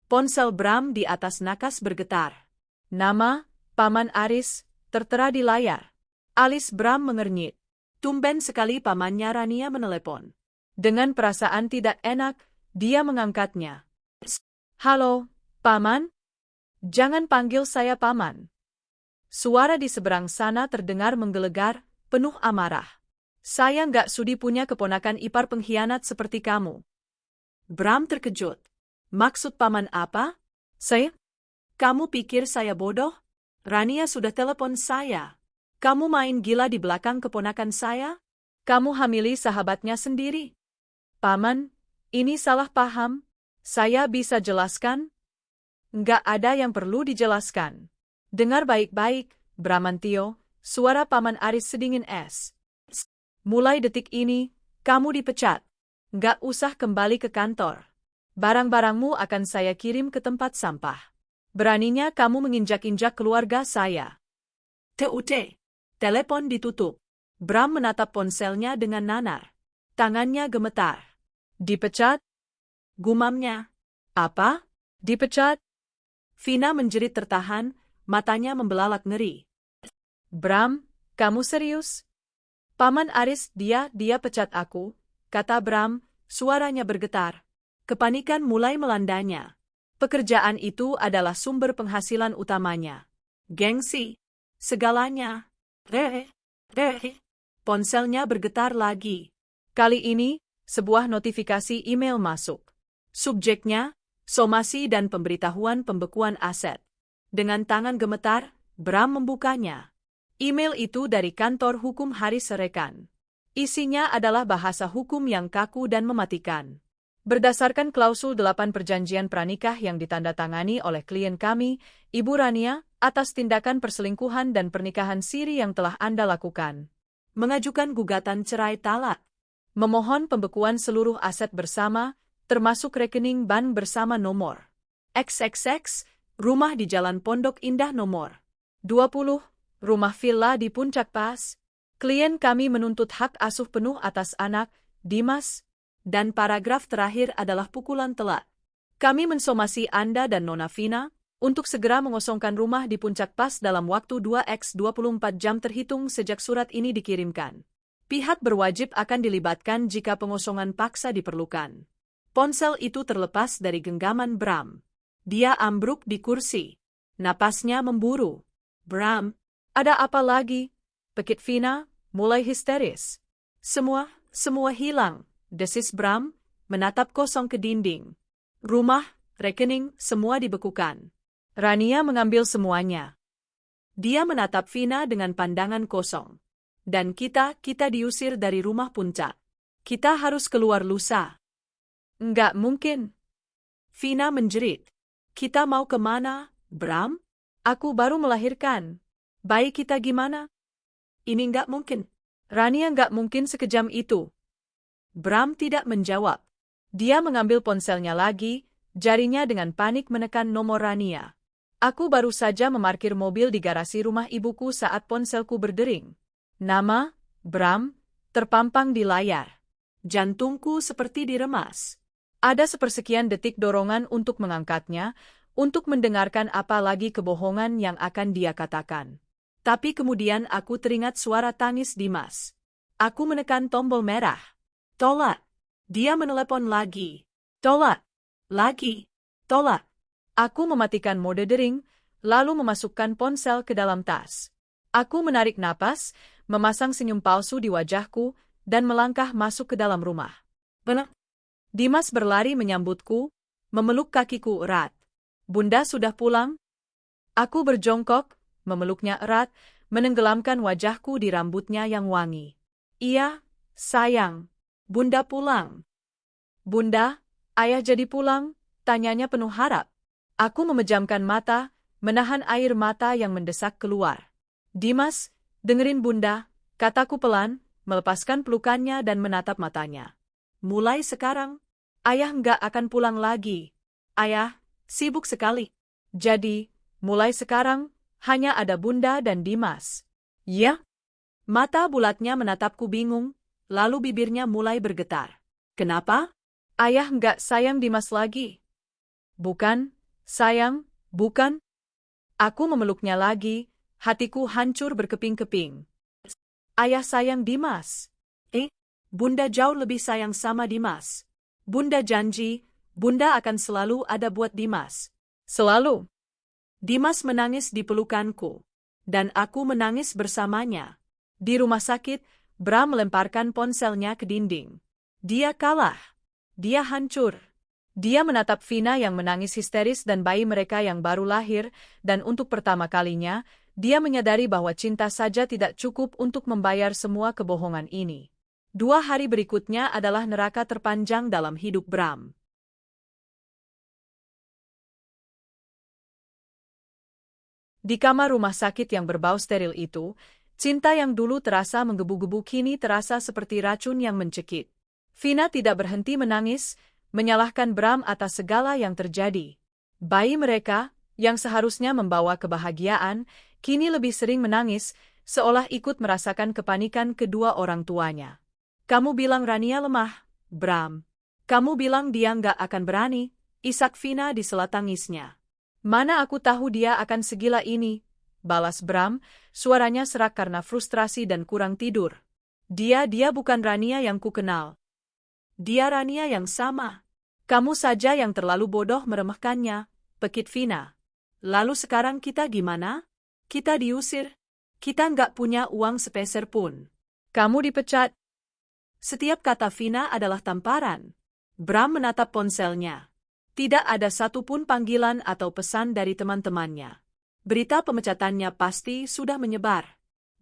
B: Ponsel Bram di atas nakas bergetar. Nama, Paman Aris, tertera di layar. Alis Bram mengernyit. Tumben sekali pamannya Rania menelepon. Dengan perasaan tidak enak, dia mengangkatnya. Halo, Paman? Jangan panggil saya Paman. Suara di seberang sana terdengar menggelegar, penuh amarah. Saya nggak sudi punya keponakan ipar pengkhianat seperti kamu. Bram terkejut. Maksud Paman apa? Saya? Kamu pikir saya bodoh? Rania sudah telepon saya. Kamu main gila di belakang keponakan saya? Kamu hamili sahabatnya sendiri. Paman, ini salah paham. Saya bisa jelaskan? Nggak ada yang perlu dijelaskan. Dengar baik-baik, Bramantio, suara Paman Aris sedingin es. Mulai detik ini, kamu dipecat. Nggak usah kembali ke kantor. Barang-barangmu akan saya kirim ke tempat sampah. Beraninya kamu menginjak-injak keluarga saya. TUT. Telepon ditutup. Bram menatap ponselnya dengan nanar. Tangannya gemetar. Dipecat? Gumamnya. Apa? Dipecat? Vina menjerit tertahan, matanya membelalak ngeri. Bram, kamu serius? Paman Aris, dia pecat aku, kata Bram, suaranya bergetar. Kepanikan mulai melandanya. Pekerjaan itu adalah sumber penghasilan utamanya. Gengsi. Segalanya. Ponselnya bergetar lagi. Kali ini, sebuah notifikasi email masuk. Subjeknya, somasi dan pemberitahuan pembekuan aset. Dengan tangan gemetar, Bram membukanya. Email itu dari kantor hukum Haris Serekan. Isinya adalah bahasa hukum yang kaku dan mematikan. Berdasarkan klausul 8 perjanjian pranikah yang ditandatangani oleh klien kami, Ibu Rania, atas tindakan perselingkuhan dan pernikahan siri yang telah Anda lakukan. Mengajukan gugatan cerai talak. Memohon pembekuan seluruh aset bersama, termasuk rekening bank bersama nomor XXX, rumah di Jalan Pondok Indah nomor 20, rumah villa di Puncak Pas. Klien kami menuntut hak asuh penuh atas anak, Dimas, dan paragraf terakhir adalah pukulan telak. Kami mensomasi Anda dan Nona Vina untuk segera mengosongkan rumah di Puncak Pas dalam waktu 2x24 jam terhitung sejak surat ini dikirimkan. Pihak berwajib akan dilibatkan jika pengosongan paksa diperlukan. Ponsel itu terlepas dari genggaman Bram. Dia ambruk di kursi. Napasnya memburu. Bram, ada apa lagi? Pekit Vina, mulai histeris. Semua hilang, desis Bram, menatap kosong ke dinding. Rumah, rekening, semua dibekukan.
A: Rania mengambil semuanya.
B: Dia menatap Vina dengan pandangan kosong. Dan kita diusir dari rumah puncak. Kita harus keluar lusa.
A: Enggak mungkin.
B: Vina menjerit. Kita mau kemana, Bram?
A: Aku baru melahirkan.
B: Bayi kita gimana? Ini enggak mungkin.
A: Rania enggak mungkin sekejam itu.
B: Bram tidak menjawab.
A: Dia mengambil ponselnya lagi, jarinya dengan panik menekan nomor Rania. Aku baru saja memarkir mobil di garasi rumah ibuku saat ponselku berdering. Nama, Bram, terpampang di layar.
B: Jantungku seperti diremas.
A: Ada sepersekian detik dorongan untuk mengangkatnya, untuk mendengarkan apa lagi kebohongan yang akan dia katakan.
B: Tapi kemudian aku teringat suara tangis Dimas. Aku menekan tombol merah. Tolak. Dia menelepon lagi. Tolak. Lagi. Tolak.
A: Aku mematikan mode dering, lalu memasukkan ponsel ke dalam tas. Aku menarik napas, memasang senyum palsu di wajahku, dan melangkah masuk ke dalam rumah.
B: Benar.
A: Dimas berlari menyambutku, memeluk kakiku erat. Bunda sudah pulang? Aku berjongkok, memeluknya erat, menenggelamkan wajahku di rambutnya yang wangi. Iya, sayang. Bunda pulang. Bunda, ayah jadi pulang? Tanyanya penuh harap. Aku memejamkan mata, menahan air mata yang mendesak keluar. Dimas, dengerin Bunda, kataku pelan, melepaskan pelukannya dan menatap matanya.
B: Mulai sekarang,
A: ayah nggak akan pulang lagi.
B: Ayah, sibuk sekali.
A: Jadi, mulai sekarang, hanya ada Bunda dan Dimas.
B: Ya? Mata bulatnya menatapku bingung, lalu bibirnya mulai bergetar. Kenapa?
A: Ayah nggak sayang Dimas lagi. Bukan, sayang, bukan. Aku memeluknya lagi, hatiku hancur berkeping-keping. Ayah sayang Dimas.
B: Bunda jauh lebih sayang sama Dimas. Bunda janji, Bunda akan selalu ada buat Dimas.
A: Selalu.
B: Dimas menangis di pelukanku. Dan aku menangis bersamanya.
A: Di rumah sakit, Bram melemparkan ponselnya ke dinding. Dia kalah. Dia hancur. Dia menatap Vina yang menangis histeris dan bayi mereka yang baru lahir, dan untuk pertama kalinya, dia menyadari bahwa cinta saja tidak cukup untuk membayar semua kebohongan ini. 2 hari berikutnya adalah neraka terpanjang dalam hidup Bram. Di kamar rumah sakit yang berbau steril itu, cinta yang dulu terasa menggebu-gebu kini terasa seperti racun yang mencekik. Vina tidak berhenti menangis, menyalahkan Bram atas segala yang terjadi. Bayi mereka, yang seharusnya membawa kebahagiaan, kini lebih sering menangis, seolah ikut merasakan kepanikan kedua orang tuanya. Kamu bilang Rania lemah, Bram. Kamu bilang dia nggak akan berani, isak Vina di sela tangisnya. Mana aku tahu dia akan segila ini, balas Bram, suaranya serak karena frustrasi dan kurang tidur. Dia bukan Rania yang kukenal.
B: Dia Rania yang sama.
A: Kamu saja yang terlalu bodoh meremehkannya, pekit Vina.
B: Lalu sekarang kita gimana? Kita diusir. Kita nggak punya uang sepeser pun.
A: Kamu dipecat.
B: Setiap kata Vina adalah tamparan. Bram menatap ponselnya. Tidak ada satupun panggilan atau pesan dari teman-temannya. Berita pemecatannya pasti sudah menyebar.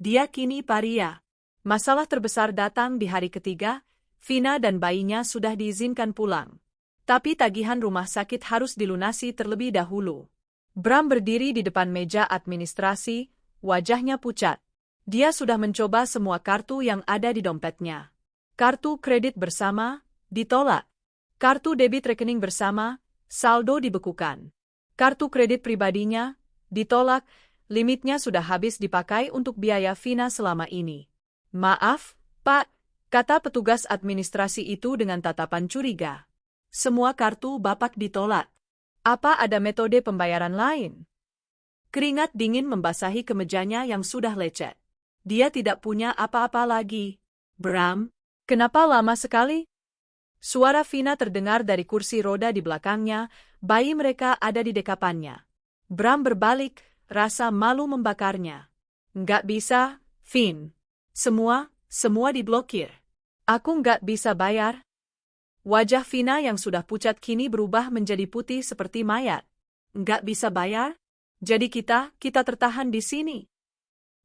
B: Dia kini paria.
A: Masalah terbesar datang di hari ketiga, Vina dan bayinya sudah diizinkan pulang. Tapi tagihan rumah sakit harus dilunasi terlebih dahulu. Bram berdiri di depan meja administrasi, wajahnya pucat. Dia sudah mencoba semua kartu yang ada di dompetnya. Kartu kredit bersama, ditolak. Kartu debit rekening bersama, saldo dibekukan. Kartu kredit pribadinya, ditolak, limitnya sudah habis dipakai untuk biaya Vina selama ini. Maaf, Pak, kata petugas administrasi itu dengan tatapan curiga.
B: Semua kartu Bapak ditolak.
A: Apa ada metode pembayaran lain?
B: Keringat dingin membasahi kemejanya yang sudah lecet. Dia tidak punya apa-apa lagi. Bram,
A: kenapa lama sekali? Suara Vina terdengar dari kursi roda di belakangnya, bayi mereka ada di dekapannya. Bram berbalik, rasa malu membakarnya. Nggak bisa, Vin.
B: Semua diblokir. Aku nggak bisa bayar. Wajah Vina yang sudah pucat kini berubah menjadi putih seperti mayat. Nggak bisa bayar? Jadi kita tertahan di sini.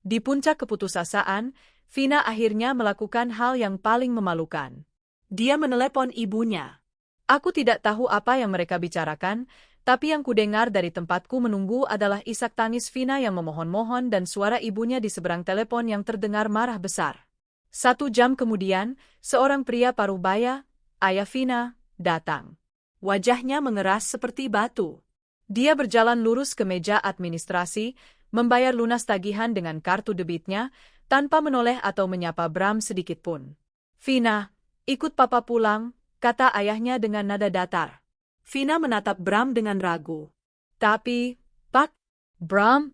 B: Di puncak keputusasaan, Vina akhirnya melakukan hal yang paling memalukan. Dia menelepon ibunya. Aku tidak tahu apa yang mereka bicarakan, tapi yang kudengar dari tempatku menunggu adalah isak tangis Vina yang memohon-mohon dan suara ibunya di seberang telepon yang terdengar marah besar. 1 jam kemudian, seorang pria paruh baya, ayah Vina, datang. Wajahnya mengeras seperti batu. Dia berjalan lurus ke meja administrasi, membayar lunas tagihan dengan kartu debitnya, tanpa menoleh atau menyapa Bram sedikitpun. Vina, ikut papa pulang, kata ayahnya dengan nada datar. Vina menatap Bram dengan ragu. Tapi, Pak, Bram,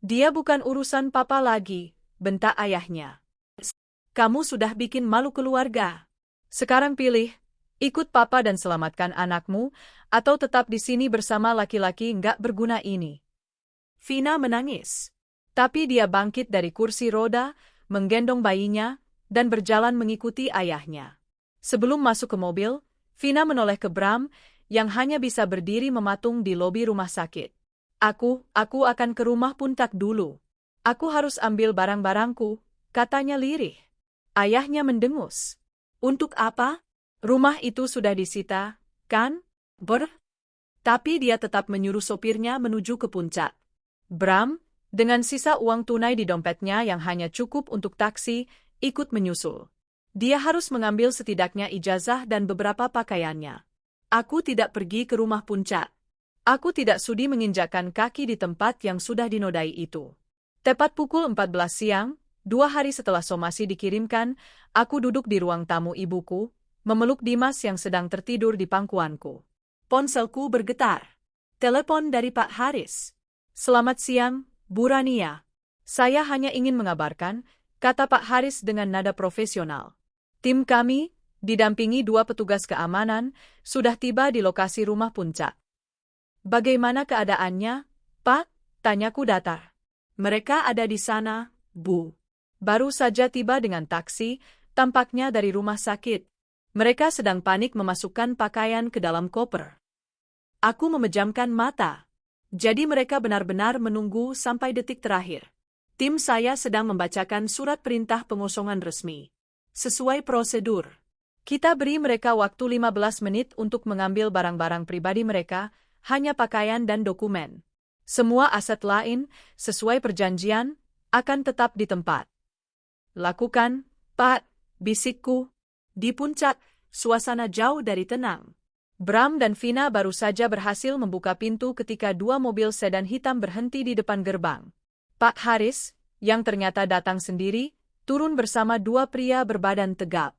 B: dia bukan urusan papa lagi, bentak ayahnya. Kamu sudah bikin malu keluarga. Sekarang pilih, ikut papa dan selamatkan anakmu, atau tetap di sini bersama laki-laki nggak berguna ini. Vina menangis. Tapi dia bangkit dari kursi roda, menggendong bayinya, dan berjalan mengikuti ayahnya. Sebelum masuk ke mobil, Vina menoleh ke Bram, yang hanya bisa berdiri mematung di lobi rumah sakit. Aku akan ke rumah puncak dulu. Aku harus ambil barang-barangku, katanya lirih. Ayahnya mendengus. Untuk apa? Rumah itu sudah disita, kan? Tapi dia tetap menyuruh sopirnya menuju ke puncak. Bram, dengan sisa uang tunai di dompetnya yang hanya cukup untuk taksi, ikut menyusul. Dia harus mengambil setidaknya ijazah dan beberapa pakaiannya. Aku tidak pergi ke rumah puncak. Aku tidak sudi menginjakkan kaki di tempat yang sudah dinodai itu. Tepat pukul 14 siang, 2 hari setelah somasi dikirimkan, aku duduk di ruang tamu ibuku, memeluk Dimas yang sedang tertidur di pangkuanku. Ponselku bergetar. Telepon dari Pak Haris. Selamat siang, Bu Rania. Saya hanya ingin mengabarkan, kata Pak Haris dengan nada profesional. Tim kami, didampingi 2 petugas keamanan, sudah tiba di lokasi rumah puncak. Bagaimana keadaannya, Pak? Tanyaku datar. Mereka ada di sana, Bu. Baru saja tiba dengan taksi, tampaknya dari rumah sakit. Mereka sedang panik memasukkan pakaian ke dalam koper. Aku memejamkan mata. Jadi mereka benar-benar menunggu sampai detik terakhir. Tim saya sedang membacakan surat perintah pengosongan resmi. Sesuai prosedur. Kita beri mereka waktu 15 menit untuk mengambil barang-barang pribadi mereka, hanya pakaian dan dokumen. Semua aset lain, sesuai perjanjian, akan tetap di tempat. Lakukan, Pak, bisikku. Di puncak, suasana jauh dari tenang. Bram dan Vina baru saja berhasil membuka pintu ketika 2 mobil sedan hitam berhenti di depan gerbang. Pak Haris, yang ternyata datang sendiri, turun bersama 2 pria berbadan tegap.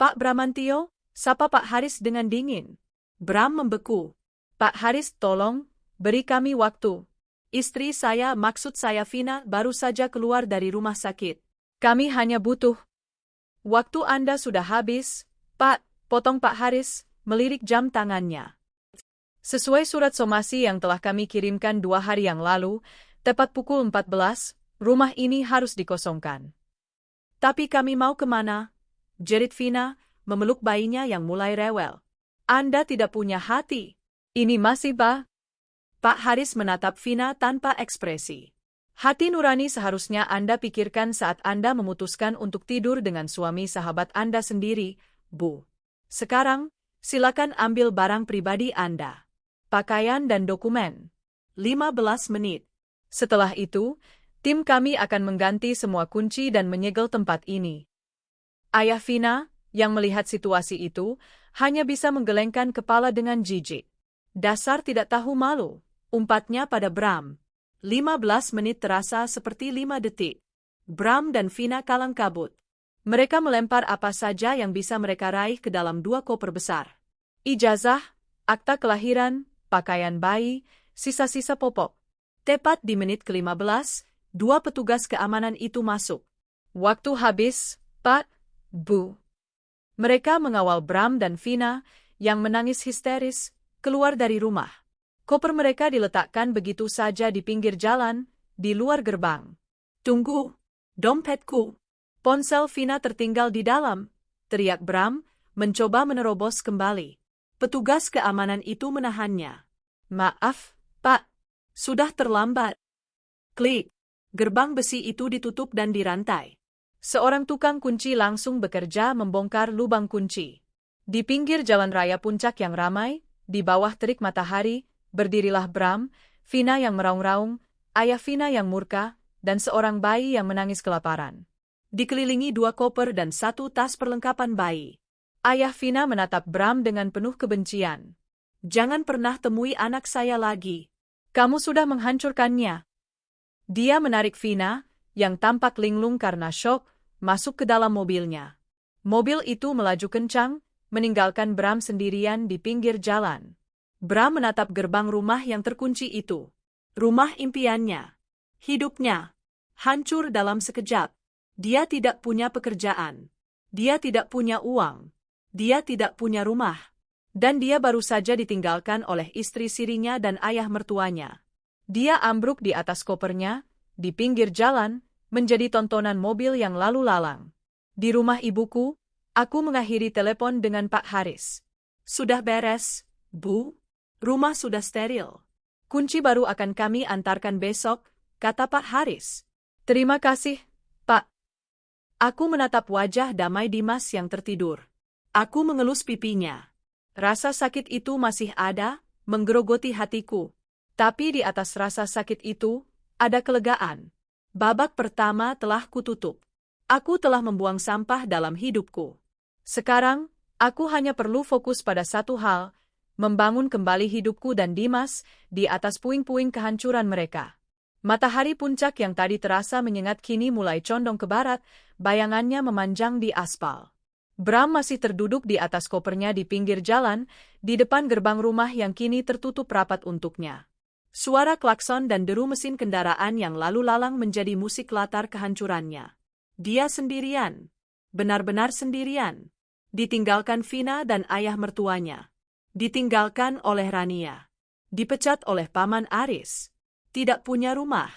B: Pak Bramantio, sapa Pak Haris dengan dingin. Bram membeku. Pak Haris, tolong, beri kami waktu. Istri saya, maksud saya Vina, baru saja keluar dari rumah sakit. Kami hanya butuh. Waktu Anda sudah habis, Pak, potong Pak Haris, melirik jam tangannya. Sesuai surat somasi yang telah kami kirimkan 2 hari yang lalu, tepat pukul 14, rumah ini harus dikosongkan. Tapi kami mau kemana? Jerit Vina, memeluk bayinya yang mulai rewel. Anda tidak punya hati. Ini masih Pak Haris menatap Vina tanpa ekspresi. Hati nurani seharusnya Anda pikirkan saat Anda memutuskan untuk tidur dengan suami sahabat Anda sendiri, Bu. Sekarang, silakan ambil barang pribadi Anda. Pakaian dan dokumen. 15 menit. Setelah itu, tim kami akan mengganti semua kunci dan menyegel tempat ini. Ayah Vina, yang melihat situasi itu, hanya bisa menggelengkan kepala dengan jijik. Dasar tidak tahu malu, umpatnya pada Bram. 15 menit terasa seperti 5 detik. Bram dan Vina kalang kabut. Mereka melempar apa saja yang bisa mereka raih ke dalam 2 koper besar. Ijazah, akta kelahiran, pakaian bayi, sisa-sisa popok. Tepat di menit ke-15, 2 petugas keamanan itu masuk. Waktu habis, Pak, Bu. Mereka mengawal Bram dan Vina, yang menangis histeris, keluar dari rumah. Koper mereka diletakkan begitu saja di pinggir jalan, di luar gerbang. Tunggu, dompetku. Ponsel Vina tertinggal di dalam, teriak Bram, mencoba menerobos kembali. Petugas keamanan itu menahannya. Maaf, Pak. Sudah terlambat. Klik. Gerbang besi itu ditutup dan dirantai.
A: Seorang tukang kunci langsung bekerja membongkar lubang kunci. Di pinggir jalan raya puncak yang ramai, di bawah terik matahari, berdirilah Bram, Vina yang meraung-raung, ayah Vina yang murka, dan seorang bayi yang menangis kelaparan.
B: Dikelilingi 2 koper dan 1 tas perlengkapan bayi.
A: Ayah Vina menatap Bram dengan penuh kebencian.
B: Jangan pernah temui anak saya lagi.
A: Kamu sudah menghancurkannya. Dia menarik Vina, yang tampak linglung karena syok, masuk ke dalam mobilnya. Mobil itu melaju kencang, meninggalkan Bram sendirian di pinggir jalan.
B: Bram menatap gerbang rumah yang terkunci itu. Rumah impiannya. Hidupnya. Hancur dalam sekejap. Dia tidak punya pekerjaan. Dia tidak punya uang. Dia tidak punya rumah.
A: Dan dia baru saja ditinggalkan oleh istri sirinya dan ayah mertuanya. Dia ambruk di atas kopernya, di pinggir jalan, menjadi tontonan mobil yang lalu lalang. Di rumah ibuku, aku mengakhiri telepon dengan Pak Haris.
B: Sudah beres, Bu. Rumah sudah steril.
A: Kunci baru akan kami antarkan besok, kata Pak Haris. Terima kasih, Pak. Aku menatap wajah damai Dimas yang tertidur.
B: Aku mengelus pipinya.
A: Rasa sakit itu masih ada, menggerogoti hatiku. Tapi di atas rasa sakit itu, ada kelegaan. Babak pertama telah kututup. Aku telah membuang sampah dalam hidupku. Sekarang, aku hanya perlu fokus pada satu hal, membangun kembali hidupku dan Dimas di atas puing-puing kehancuran mereka. Matahari puncak yang tadi terasa menyengat kini mulai condong ke barat, bayangannya memanjang di aspal. Bram masih terduduk di atas kopernya di pinggir jalan, di depan gerbang rumah yang kini tertutup rapat untuknya. Suara klakson dan deru mesin kendaraan yang lalu lalang menjadi musik latar kehancurannya. Dia sendirian. Benar-benar sendirian. Ditinggalkan Vina dan ayah mertuanya. Ditinggalkan oleh Rania. Dipecat oleh Paman Aris. Tidak punya rumah.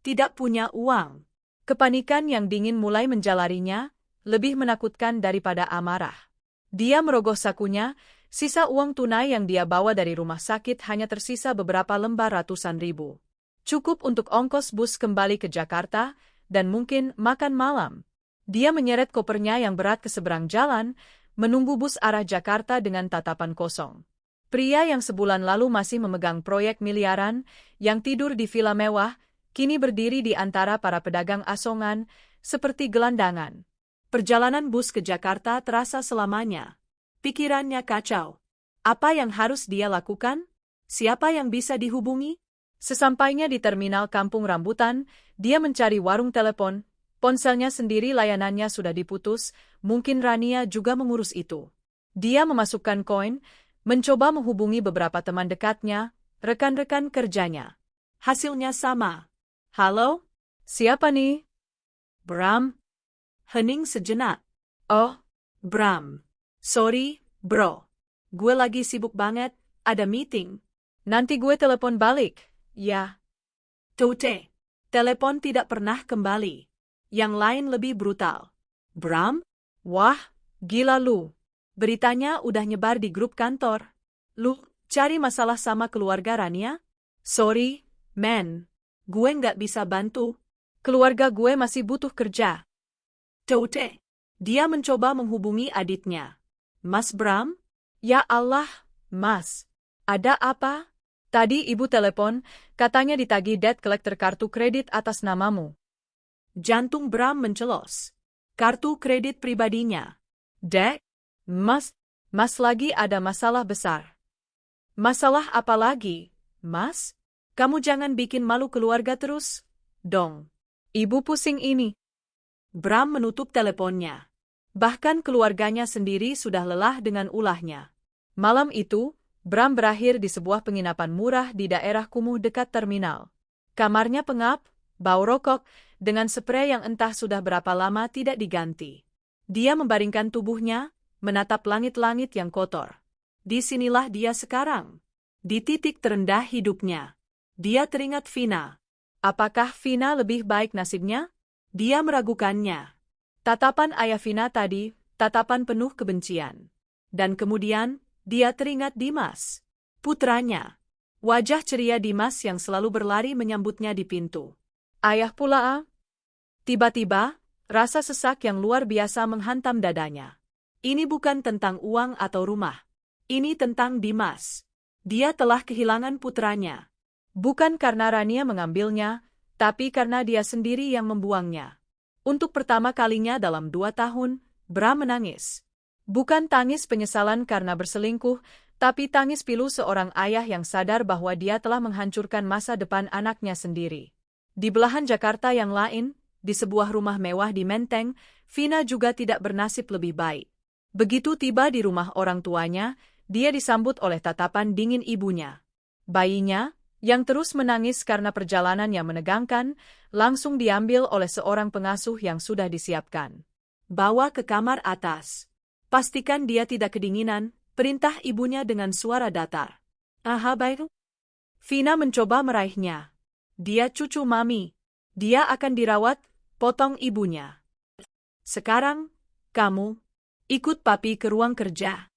A: Tidak punya uang. Kepanikan yang dingin mulai menjalarinya, lebih menakutkan daripada amarah. Dia merogoh sakunya, sisa uang tunai yang dia bawa dari rumah sakit hanya tersisa beberapa lembar ratusan ribu. Cukup untuk ongkos bus kembali ke Jakarta, dan mungkin makan malam. Dia menyeret kopernya yang berat ke seberang jalan, menunggu bus arah Jakarta dengan tatapan kosong. Pria yang sebulan lalu masih memegang proyek miliaran, yang tidur di villa mewah, kini berdiri di antara para pedagang asongan, seperti gelandangan. Perjalanan bus ke Jakarta terasa selamanya. Pikirannya kacau. Apa yang harus dia lakukan? Siapa yang bisa dihubungi? Sesampainya di terminal Kampung Rambutan, dia mencari warung telepon. Ponselnya sendiri layanannya sudah diputus, mungkin Rania juga mengurus itu. Dia memasukkan koin, mencoba menghubungi beberapa teman dekatnya, rekan-rekan kerjanya. Hasilnya sama. Halo? Siapa nih?
B: Bram. Hening sejenak.
A: Oh,
B: Bram. Sorry, bro. Gue lagi sibuk banget, ada meeting.
A: Nanti gue telepon balik, ya.
B: Tote. Telepon tidak pernah kembali. Yang lain lebih brutal. Bram?
A: Wah, gila lu.
B: Beritanya udah nyebar di grup kantor. Lu cari masalah sama keluarga Rania? Sorry, man. Gue nggak bisa bantu.
A: Keluarga gue masih butuh kerja.
B: Tote. Dia mencoba menghubungi adiknya. Mas Bram?
A: Ya Allah, Mas. Ada apa? Tadi ibu telepon, katanya ditagih debt collector kartu kredit atas namamu.
B: Jantung Bram mencelos. Kartu kredit pribadinya.
A: Dek? Mas lagi ada masalah besar. Masalah apa lagi, Mas?
B: Kamu jangan bikin malu keluarga terus, dong.
A: Ibu pusing ini.
B: Bram menutup teleponnya. Bahkan keluarganya sendiri sudah lelah dengan ulahnya.
A: Malam itu, Bram berakhir di sebuah penginapan murah di daerah kumuh dekat terminal. Kamarnya pengap, bau rokok, dengan sprei yang entah sudah berapa lama tidak diganti. Dia membaringkan tubuhnya, menatap langit-langit yang kotor. Disinilah dia sekarang. Di titik terendah hidupnya. Dia teringat Vina. Apakah Vina lebih baik nasibnya? Dia meragukannya. Tatapan ayah Vina tadi
B: tatapan penuh kebencian. Dan kemudian, dia teringat Dimas, putranya. Wajah ceria Dimas yang selalu berlari menyambutnya di pintu.
A: Ayah pula, ah?
B: Tiba-tiba, rasa sesak yang luar biasa menghantam dadanya. Ini bukan tentang uang atau rumah. Ini tentang Dimas. Dia telah kehilangan putranya.
A: Bukan karena Rania mengambilnya, tapi karena dia sendiri yang membuangnya.
B: Untuk pertama kalinya dalam 2 tahun, Bram menangis.
A: Bukan tangis penyesalan karena berselingkuh, tapi tangis pilu seorang ayah yang sadar bahwa dia telah menghancurkan masa depan anaknya sendiri. Di belahan Jakarta yang lain, di sebuah rumah mewah di Menteng, Vina juga tidak bernasib lebih baik. Begitu tiba di rumah orang tuanya, dia disambut oleh tatapan dingin ibunya. Bayinya, yang terus menangis karena perjalanan yang menegangkan, langsung diambil oleh seorang pengasuh yang sudah disiapkan.
B: Bawa ke kamar atas. Pastikan dia tidak kedinginan, perintah ibunya dengan suara datar.
A: Aha, baik.
B: Vina mencoba meraihnya. Dia cucu mami. Dia akan dirawat, potong ibunya. Sekarang, kamu, ikut papi ke ruang kerja.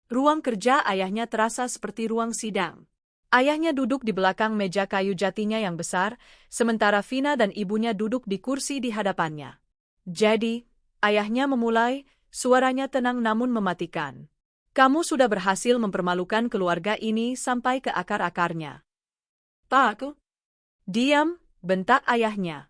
B: Ruang kerja ayahnya terasa seperti ruang sidang.
A: Ayahnya duduk di belakang meja kayu jatinya yang besar, sementara Vina dan ibunya duduk di kursi di hadapannya. Jadi, ayahnya memulai, suaranya tenang namun mematikan. Kamu sudah berhasil mempermalukan keluarga ini sampai ke akar-akarnya.
B: Pak,
A: diam, bentak ayahnya.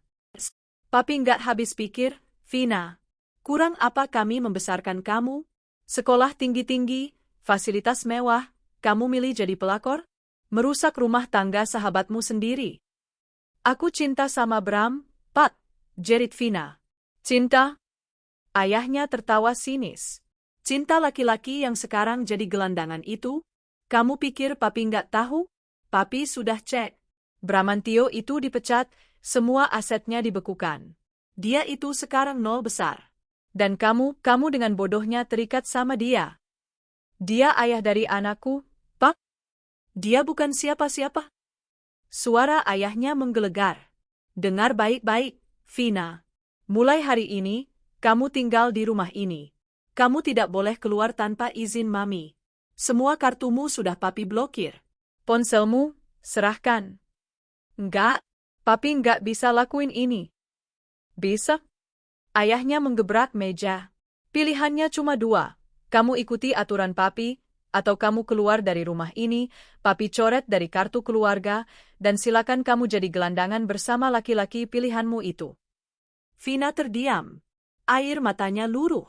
B: Papi nggak habis pikir, Vina. Kurang apa kami membesarkan kamu?
A: Sekolah tinggi-tinggi, fasilitas mewah, kamu milih jadi pelakor? Merusak rumah tangga sahabatmu sendiri.
B: Aku cinta sama Bram, Pak, jerit Vina.
A: Cinta?
B: Ayahnya tertawa sinis. Cinta laki-laki yang sekarang jadi gelandangan itu? Kamu pikir papi nggak tahu? Papi sudah cek.
A: Bramantio itu dipecat, semua asetnya dibekukan.
B: Dia itu sekarang nol besar.
A: Dan kamu dengan bodohnya terikat sama dia. Dia ayah dari anakku, Pak.
B: Dia bukan siapa-siapa. Suara ayahnya menggelegar. Dengar baik-baik, Vina. Mulai hari ini, kamu tinggal di rumah ini. Kamu tidak boleh keluar tanpa izin mami. Semua kartumu sudah papi blokir.
A: Ponselmu, serahkan.
B: Enggak,
A: papi enggak bisa lakuin ini. Bisa?
B: Ayahnya menggebrak meja.
A: Pilihannya cuma 2. Kamu ikuti aturan papi, atau kamu keluar dari rumah ini, papi coret dari kartu keluarga, dan silakan kamu jadi gelandangan bersama laki-laki pilihanmu itu.
B: Vina terdiam. Air matanya luruh.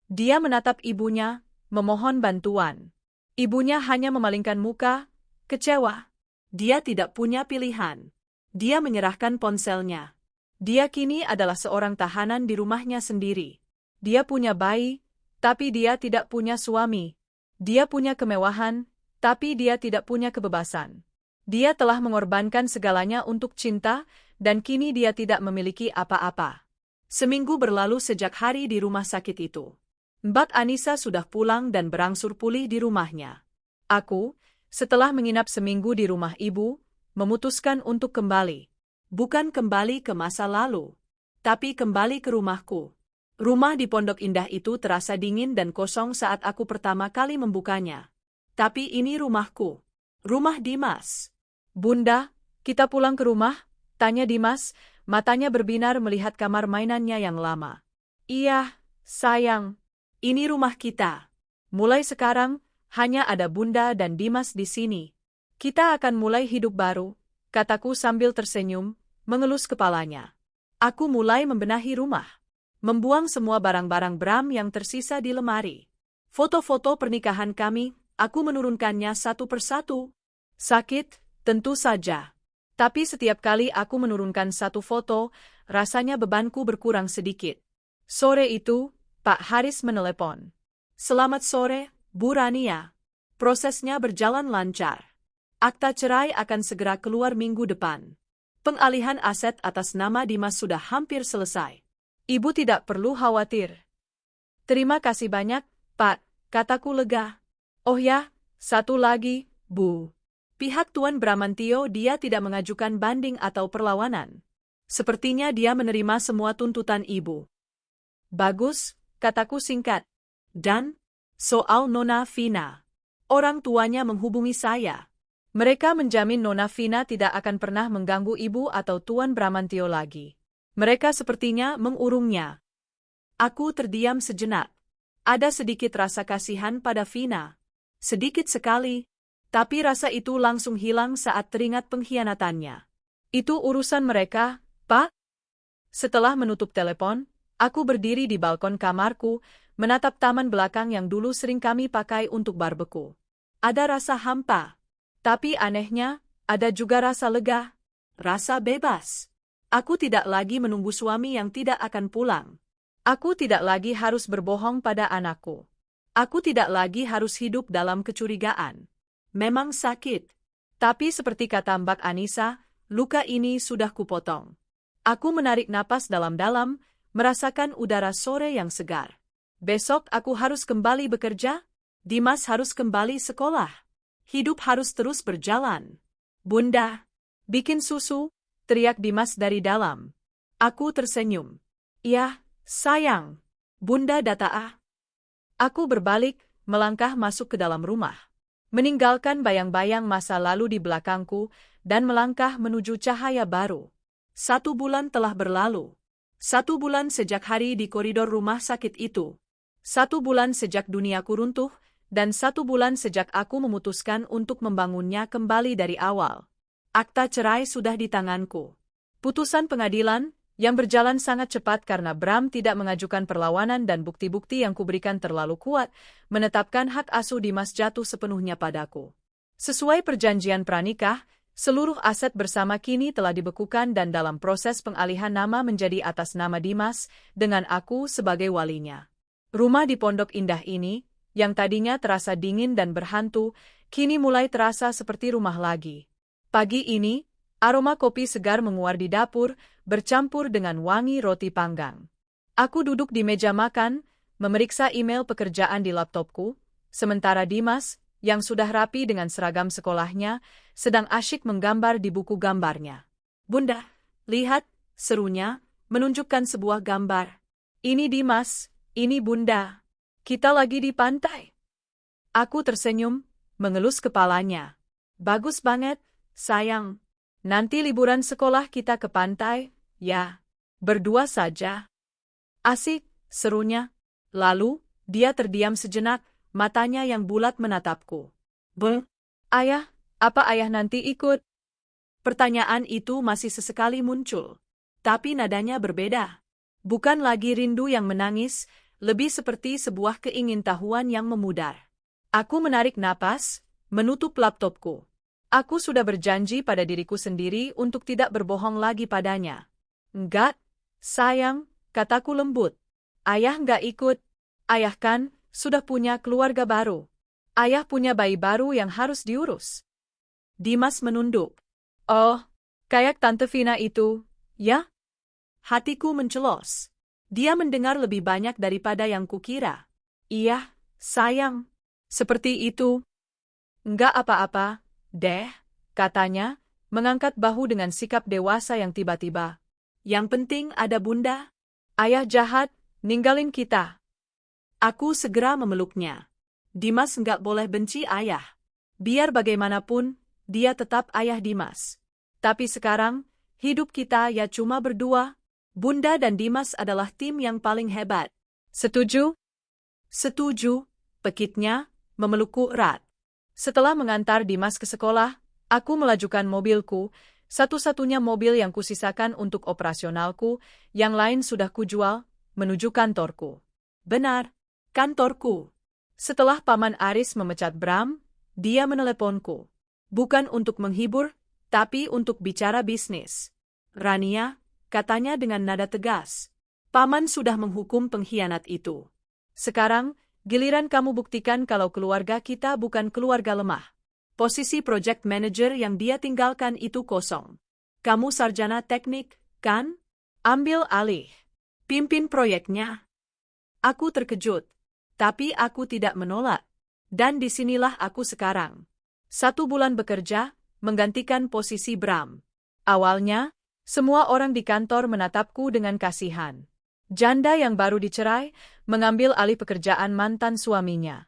A: Dia menatap ibunya, memohon bantuan. Ibunya hanya memalingkan muka, kecewa.
B: Dia tidak punya pilihan. Dia menyerahkan ponselnya.
A: Dia kini adalah seorang tahanan di rumahnya sendiri. Dia punya bayi, tapi dia tidak punya suami. Dia punya kemewahan, tapi dia tidak punya kebebasan. Dia telah mengorbankan segalanya untuk cinta, dan kini dia tidak memiliki apa-apa.
B: Seminggu berlalu sejak hari di rumah sakit itu. Mbak Anissa sudah pulang dan berangsur pulih di rumahnya.
A: Aku, setelah menginap seminggu di rumah ibu, memutuskan untuk kembali.
B: Bukan kembali ke masa lalu, tapi kembali ke rumahku. Rumah di Pondok Indah itu terasa dingin dan kosong saat aku pertama kali membukanya. Tapi ini rumahku. Rumah Dimas.
A: Bunda, kita pulang ke rumah? Tanya Dimas, matanya berbinar melihat kamar mainannya yang lama.
B: Iya, sayang. Ini rumah kita.
A: Mulai sekarang, hanya ada Bunda dan Dimas di sini. Kita akan mulai hidup baru, kataku sambil tersenyum, mengelus kepalanya.
B: Aku mulai membenahi rumah. Membuang semua barang-barang Bram yang tersisa di lemari. Foto-foto pernikahan kami, aku menurunkannya satu persatu.
A: Sakit, tentu saja. Tapi setiap kali aku menurunkan satu foto, rasanya bebanku berkurang sedikit. Sore itu, Pak Haris menelepon.
B: Selamat sore, Bu Rania. Prosesnya berjalan lancar. Akta cerai akan segera keluar minggu depan. Pengalihan aset atas nama Dimas sudah hampir selesai.
A: Ibu tidak perlu khawatir.
B: Terima kasih banyak, Pak, kataku lega.
A: Oh ya, satu lagi, Bu.
B: Pihak Tuan Bramantio dia tidak mengajukan banding atau perlawanan. Sepertinya dia menerima semua tuntutan ibu.
A: Bagus,
B: kataku singkat. Dan, soal Nona Vina. Orang tuanya menghubungi saya.
A: Mereka menjamin Nona Vina tidak akan pernah mengganggu ibu atau Tuan Bramantio lagi.
B: Mereka sepertinya mengurungnya. Aku terdiam sejenak. Ada sedikit rasa kasihan pada Vina. Sedikit sekali, tapi rasa itu langsung hilang saat teringat pengkhianatannya.
A: Itu urusan mereka, Pak. Setelah menutup telepon, aku berdiri di balkon kamarku, menatap taman belakang yang dulu sering kami pakai untuk barbeku.
B: Ada rasa hampa.
A: Tapi anehnya, ada juga rasa lega.
B: Rasa bebas. Aku tidak lagi menunggu suami yang tidak akan pulang.
A: Aku tidak lagi harus berbohong pada anakku.
B: Aku tidak lagi harus hidup dalam kecurigaan. Memang sakit.
A: Tapi seperti kata Mbak Anissa, luka ini sudah kupotong. Aku menarik napas dalam-dalam, merasakan udara sore yang segar. Besok aku harus kembali bekerja,
B: Dimas harus kembali sekolah. Hidup harus terus berjalan.
A: Bunda, bikin susu, teriak Dimas dari dalam.
B: Aku tersenyum.
A: Ya, sayang.
B: Bunda data.
A: Aku berbalik, melangkah masuk ke dalam rumah. Meninggalkan bayang-bayang masa lalu di belakangku, dan melangkah menuju cahaya baru.
B: 1 bulan telah berlalu. 1 bulan sejak hari di koridor rumah sakit itu.
A: 1 bulan sejak duniaku runtuh, dan 1 bulan sejak aku memutuskan untuk membangunnya kembali dari awal.
B: Akta cerai sudah di tanganku.
A: Putusan pengadilan, yang berjalan sangat cepat karena Bram tidak mengajukan perlawanan dan bukti-bukti yang kuberikan terlalu kuat, menetapkan hak asuh Dimas jatuh sepenuhnya padaku. Sesuai perjanjian pranikah, seluruh aset bersama kini telah dibekukan dan dalam proses pengalihan nama menjadi atas nama Dimas, dengan aku sebagai walinya. Rumah di Pondok Indah ini, yang tadinya terasa dingin dan berhantu, kini mulai terasa seperti rumah lagi. Pagi ini, aroma kopi segar menguar di dapur, bercampur dengan wangi roti panggang. Aku duduk di meja makan, memeriksa email pekerjaan di laptopku, sementara Dimas, yang sudah rapi dengan seragam sekolahnya, sedang asyik menggambar di buku gambarnya.
B: Bunda, lihat, serunya, menunjukkan sebuah gambar.
A: Ini Dimas, ini Bunda. Kita lagi di pantai. Aku tersenyum, mengelus kepalanya.
B: Bagus banget, sayang.
A: Nanti liburan sekolah kita ke pantai, ya. Berdua saja.
B: Asik, serunya. Lalu, dia terdiam sejenak, matanya yang bulat menatapku.
A: Ayah, apa ayah nanti ikut?
B: Pertanyaan itu masih sesekali muncul. Tapi nadanya berbeda. Bukan lagi rindu yang menangis, lebih seperti sebuah keingintahuan yang memudar.
A: Aku menarik napas, menutup laptopku. Aku sudah berjanji pada diriku sendiri untuk tidak berbohong lagi padanya. Enggak, sayang, kataku lembut. Ayah enggak ikut. Ayah kan, sudah punya keluarga baru. Ayah punya bayi baru yang harus diurus.
B: Dimas menunduk.
A: Oh, kayak Tante Vina itu, ya?
B: Hatiku mencelos. Dia mendengar lebih banyak daripada yang kukira.
A: Iya, sayang. Seperti itu. Enggak apa-apa, deh, katanya, mengangkat bahu dengan sikap dewasa yang tiba-tiba.
B: Yang penting ada Bunda.
A: Ayah jahat, ninggalin kita.
B: Aku segera memeluknya. Dimas enggak boleh benci ayah. Biar bagaimanapun, dia tetap ayah Dimas. Tapi sekarang, hidup kita ya cuma berdua. Bunda dan Dimas adalah tim yang paling hebat.
A: Setuju?
B: Setuju, pekitnya, memelukku erat.
A: Setelah mengantar Dimas ke sekolah, aku melajukan mobilku, satu-satunya mobil yang kusisakan untuk operasionalku, yang lain sudah kujual, menuju kantorku.
B: Benar, kantorku.
A: Setelah Paman Aris memecat Bram, dia meneleponku.
B: Bukan untuk menghibur, tapi untuk bicara bisnis. Rania, katanya dengan nada tegas. Paman sudah menghukum pengkhianat itu. Sekarang, giliran kamu buktikan kalau keluarga kita bukan keluarga lemah. Posisi project manager yang dia tinggalkan itu kosong. Kamu sarjana teknik, kan? Ambil alih. Pimpin proyeknya. Aku terkejut. Tapi aku tidak menolak. Dan disinilah aku sekarang. 1 bulan bekerja, menggantikan posisi Bram.
A: Awalnya, semua orang di kantor menatapku dengan kasihan. Janda yang baru dicerai, mengambil alih pekerjaan mantan suaminya.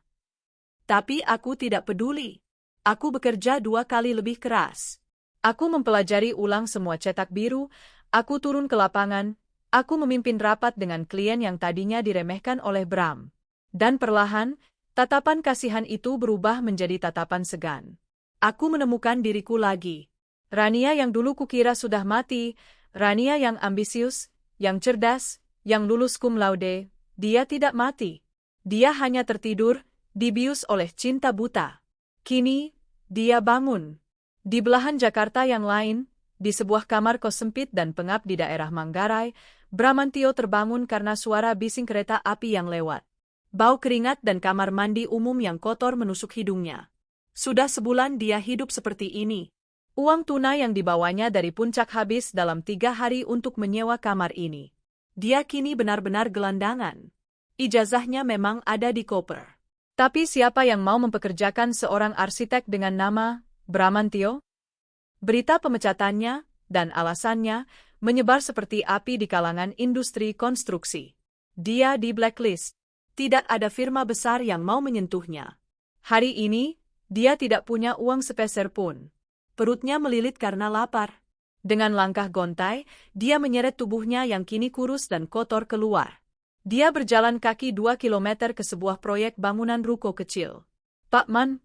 B: Tapi aku tidak peduli. Aku bekerja 2 kali lebih keras.
A: Aku mempelajari ulang semua cetak biru, aku turun ke lapangan, aku memimpin rapat dengan klien yang tadinya diremehkan oleh Bram. Dan perlahan, tatapan kasihan itu berubah menjadi tatapan segan.
B: Aku menemukan diriku lagi.
A: Rania yang dulu kukira sudah mati, Rania yang ambisius, yang cerdas, yang lulus cum laude, dia tidak mati. Dia hanya tertidur, dibius oleh cinta buta. Kini, dia bangun. Di belahan Jakarta yang lain, di sebuah kamar kos sempit dan pengap di daerah Manggarai, Bramantio terbangun karena suara bising kereta api yang lewat. Bau keringat dan kamar mandi umum yang kotor menusuk hidungnya. Sudah sebulan dia hidup seperti ini. Uang tunai yang dibawanya dari puncak habis dalam 3 hari untuk menyewa kamar ini. Dia kini benar-benar gelandangan. Ijazahnya memang ada di koper. Tapi siapa yang mau mempekerjakan seorang arsitek dengan nama Bramantio? Berita pemecatannya dan alasannya menyebar seperti api di kalangan industri konstruksi. Dia di blacklist. Tidak ada firma besar yang mau menyentuhnya. Hari ini, dia tidak punya uang sepeser pun. Perutnya melilit karena lapar. Dengan langkah gontai, dia menyeret tubuhnya yang kini kurus dan kotor keluar. Dia berjalan kaki 2 kilometer ke sebuah proyek bangunan ruko kecil. "Pak Man,"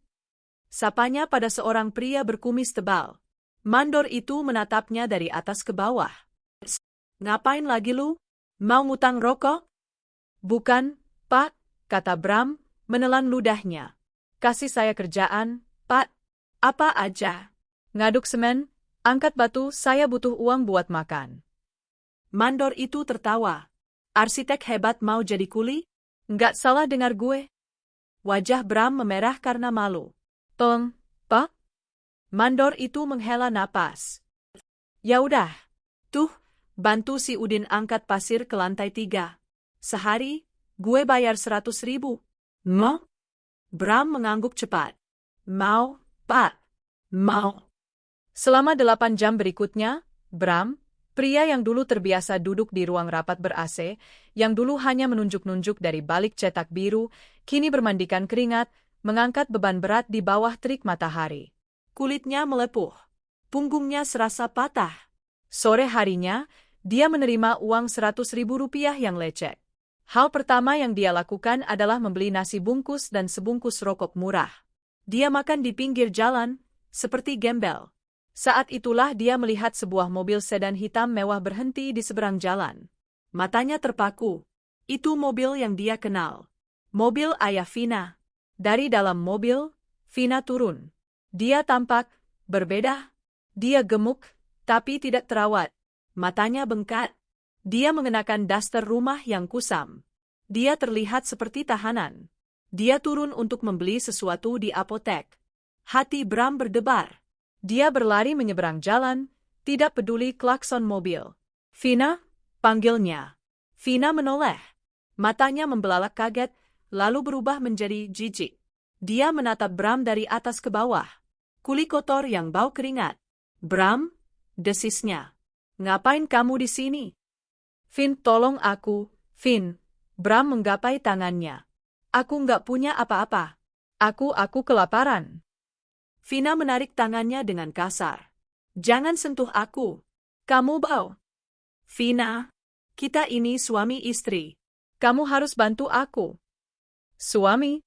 A: sapanya pada seorang pria berkumis tebal. Mandor itu menatapnya dari atas ke bawah. "Ngapain lagi lu? Mau ngutang rokok?" "Bukan, Pak," kata Bram, menelan ludahnya. "Kasih saya kerjaan, Pak." "Apa aja?" "Ngaduk semen, angkat batu, saya butuh uang buat makan."
B: Mandor itu tertawa. "Arsitek hebat mau jadi kuli?"
A: "Nggak salah dengar gue."
B: Wajah Bram memerah karena malu.
A: Pak?"
B: Mandor itu menghela napas. "Ya udah. Tuh, bantu si Udin angkat pasir ke lantai 3. Sehari, gue bayar 100.000. Mau?" Bram mengangguk cepat. "Mau, Pak. Mau."
A: Selama 8 jam berikutnya, Bram, pria yang dulu terbiasa duduk di ruang rapat ber-AC, yang dulu hanya menunjuk-nunjuk dari balik cetak biru, kini bermandikan keringat, mengangkat beban berat di bawah terik matahari.
B: Kulitnya melepuh. Punggungnya serasa patah.
A: Sore harinya, dia menerima uang 100.000 rupiah yang lecek. Hal pertama yang dia lakukan adalah membeli nasi bungkus dan sebungkus rokok murah. Dia makan di pinggir jalan, seperti gembel. Saat itulah dia melihat sebuah mobil sedan hitam mewah berhenti di seberang jalan. Matanya terpaku. Itu mobil yang dia kenal. Mobil ayah Vina. Dari dalam mobil, Vina turun. Dia tampak berbeda. Dia gemuk, tapi tidak terawat. Matanya bengkak. Dia mengenakan daster rumah yang kusam. Dia terlihat seperti tahanan. Dia turun untuk membeli sesuatu di apotek. Hati Bram berdebar. Dia berlari menyeberang jalan, tidak peduli klakson mobil. "Vina?" panggilnya. Vina menoleh. Matanya membelalak kaget, lalu berubah menjadi jijik. Dia menatap Bram dari atas ke bawah. Kulit kotor yang bau keringat. "Bram?" desisnya. "Ngapain kamu di sini?" "Vin, tolong aku, Vin." Bram menggapai tangannya. "Aku nggak punya apa-apa. Aku kelaparan." Vina menarik tangannya dengan kasar. "Jangan sentuh aku. Kamu bau." "Vina, kita ini suami istri. Kamu harus bantu aku." "Suami?"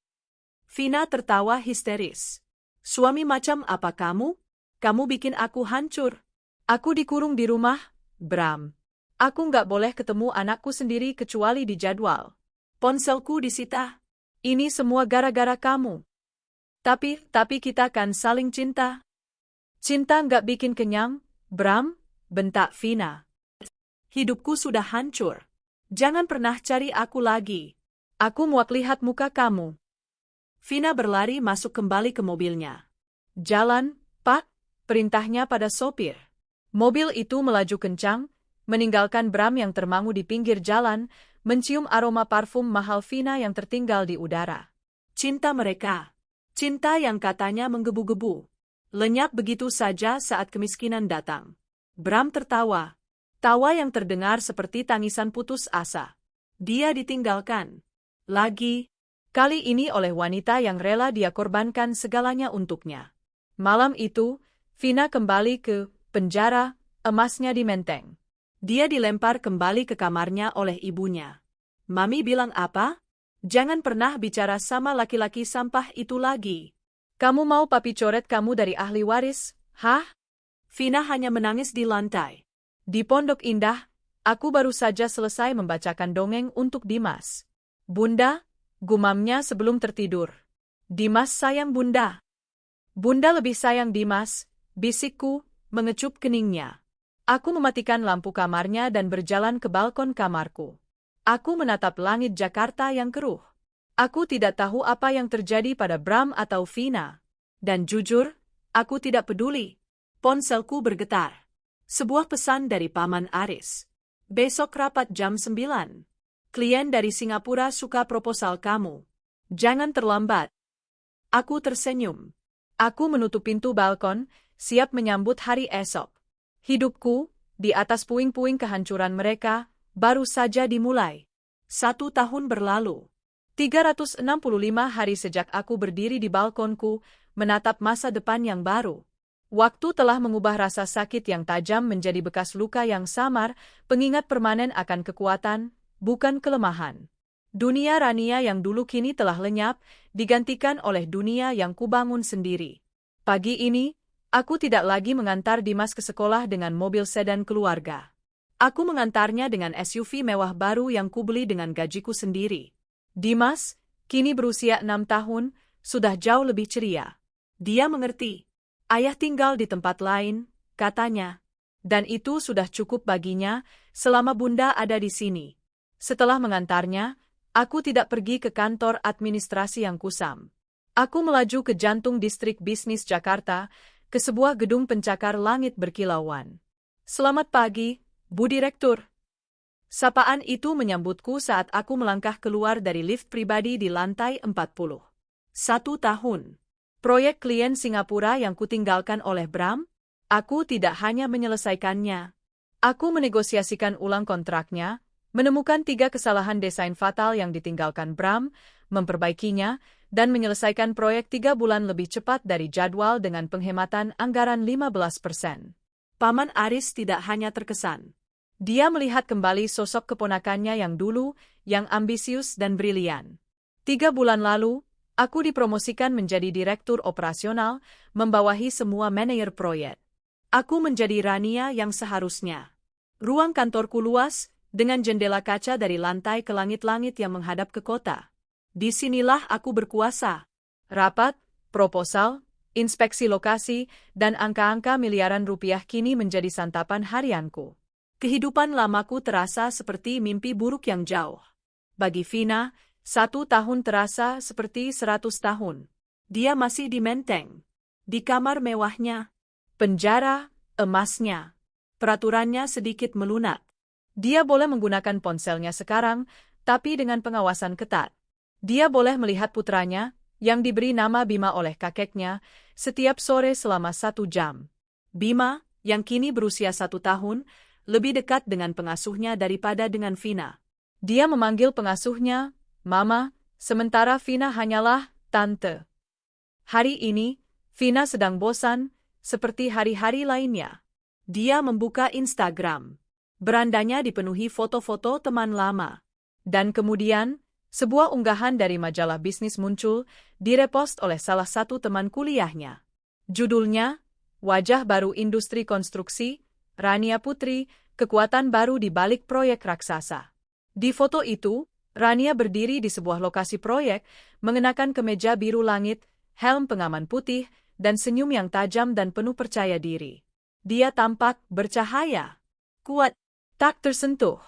A: Vina tertawa histeris. "Suami macam apa kamu? Kamu bikin aku hancur. Aku dikurung di rumah, Bram. Aku nggak boleh ketemu anakku sendiri kecuali di jadwal. Ponselku disita. Ini semua gara-gara kamu. Tapi kita kan saling cinta." "Cinta nggak bikin kenyang, Bram," bentak Vina. "Hidupku sudah hancur. Jangan pernah cari aku lagi. Aku muak lihat muka kamu." Vina berlari masuk kembali ke mobilnya. "Jalan, Pak," perintahnya pada sopir. Mobil itu melaju kencang, meninggalkan Bram yang termangu di pinggir jalan, mencium aroma parfum mahal Vina yang tertinggal di udara. Cinta mereka. Cinta yang katanya menggebu-gebu. Lenyap begitu saja saat kemiskinan datang. Bram tertawa. Tawa yang terdengar seperti tangisan putus asa.
B: Dia ditinggalkan. Lagi,
A: Kali ini oleh wanita yang rela dia korbankan segalanya untuknya. Malam itu, Vina kembali ke penjara, emasnya di menteng.
B: dia dilempar kembali ke kamarnya oleh ibunya. Mami bilang apa? Jangan pernah bicara sama laki-laki sampah itu lagi.
A: Kamu mau papi coret kamu dari ahli waris, hah?
B: Vina hanya menangis di lantai.
A: Di Pondok Indah, aku baru saja selesai membacakan dongeng untuk Dimas. Bunda, gumamnya sebelum tertidur. Dimas sayang Bunda. Bunda lebih sayang Dimas, bisikku, mengecup keningnya. Aku mematikan lampu kamarnya dan berjalan ke balkon kamarku. Aku menatap langit Jakarta yang keruh. Aku tidak tahu apa yang terjadi pada Bram atau Vina. Dan jujur, aku tidak peduli. Ponselku bergetar. Sebuah pesan dari Paman Aris. Besok rapat jam 9. Klien dari Singapura suka proposal kamu. Jangan terlambat. Aku tersenyum. Aku menutup pintu balkon, siap menyambut hari esok. Hidupku, di atas puing-puing kehancuran mereka, baru saja dimulai.
B: 1 tahun berlalu.
A: 365 hari sejak aku berdiri di balkonku, menatap masa depan yang baru. Waktu telah mengubah rasa sakit yang tajam menjadi bekas luka yang samar, pengingat permanen akan kekuatan, bukan kelemahan. Dunia Rania yang dulu kini telah lenyap, digantikan oleh dunia yang kubangun sendiri. Pagi ini, aku tidak lagi mengantar Dimas ke sekolah dengan mobil sedan keluarga. Aku mengantarnya dengan SUV mewah baru yang kubeli dengan gajiku sendiri. Dimas, kini berusia 6 tahun, sudah jauh lebih ceria. Dia mengerti. Ayah tinggal di tempat lain, katanya. Dan itu sudah cukup baginya, selama Bunda ada di sini. Setelah mengantarnya, aku tidak pergi ke kantor administrasi yang kusam. Aku melaju ke jantung distrik bisnis Jakarta, ke sebuah gedung pencakar langit berkilauan. Selamat pagi, Bu Direktur. Sapaan itu menyambutku saat aku melangkah keluar dari lift pribadi di lantai 40.
B: 1 tahun.
A: Proyek klien Singapura yang kutinggalkan oleh Bram, aku tidak hanya menyelesaikannya. Aku menegosiasikan ulang kontraknya, menemukan 3 kesalahan desain fatal yang ditinggalkan Bram, memperbaikinya, dan menyelesaikan proyek 3 bulan lebih cepat dari jadwal dengan penghematan anggaran 15%.
B: Paman Aris tidak hanya terkesan.
A: Dia melihat kembali sosok keponakannya yang dulu, yang ambisius dan brilian. 3 bulan lalu, aku dipromosikan menjadi direktur operasional, membawahi semua manajer proyek. Aku menjadi Rania yang seharusnya. Ruang kantorku luas, dengan jendela kaca dari lantai ke langit-langit yang menghadap ke kota. Disinilah aku berkuasa. Rapat, proposal, inspeksi lokasi, dan angka-angka miliaran rupiah kini menjadi santapan harianku. Kehidupan lamaku terasa seperti mimpi buruk yang jauh. Bagi Vina, 1 tahun terasa seperti 100 tahun. Dia masih di menteng. Di kamar mewahnya. Penjara, emasnya. Peraturannya sedikit melunak. Dia boleh menggunakan ponselnya sekarang, tapi dengan pengawasan ketat. Dia boleh melihat putranya, yang diberi nama Bima oleh kakeknya, setiap sore selama 1 jam. Bima, yang kini berusia 1 tahun, lebih dekat dengan pengasuhnya daripada dengan Vina. Dia memanggil pengasuhnya, Mama, sementara Vina hanyalah Tante. Hari ini, Vina sedang bosan, seperti hari-hari lainnya. Dia membuka Instagram. Berandanya dipenuhi foto-foto teman lama. Dan kemudian, sebuah unggahan dari majalah bisnis muncul, direpost oleh salah satu teman kuliahnya. Judulnya, Wajah Baru Industri Konstruksi, Rania Putri, kekuatan baru di balik proyek raksasa. Di foto itu, Rania berdiri di sebuah lokasi proyek, mengenakan kemeja biru langit, helm pengaman putih, dan senyum yang tajam dan penuh percaya diri. Dia tampak bercahaya, kuat, tak tersentuh.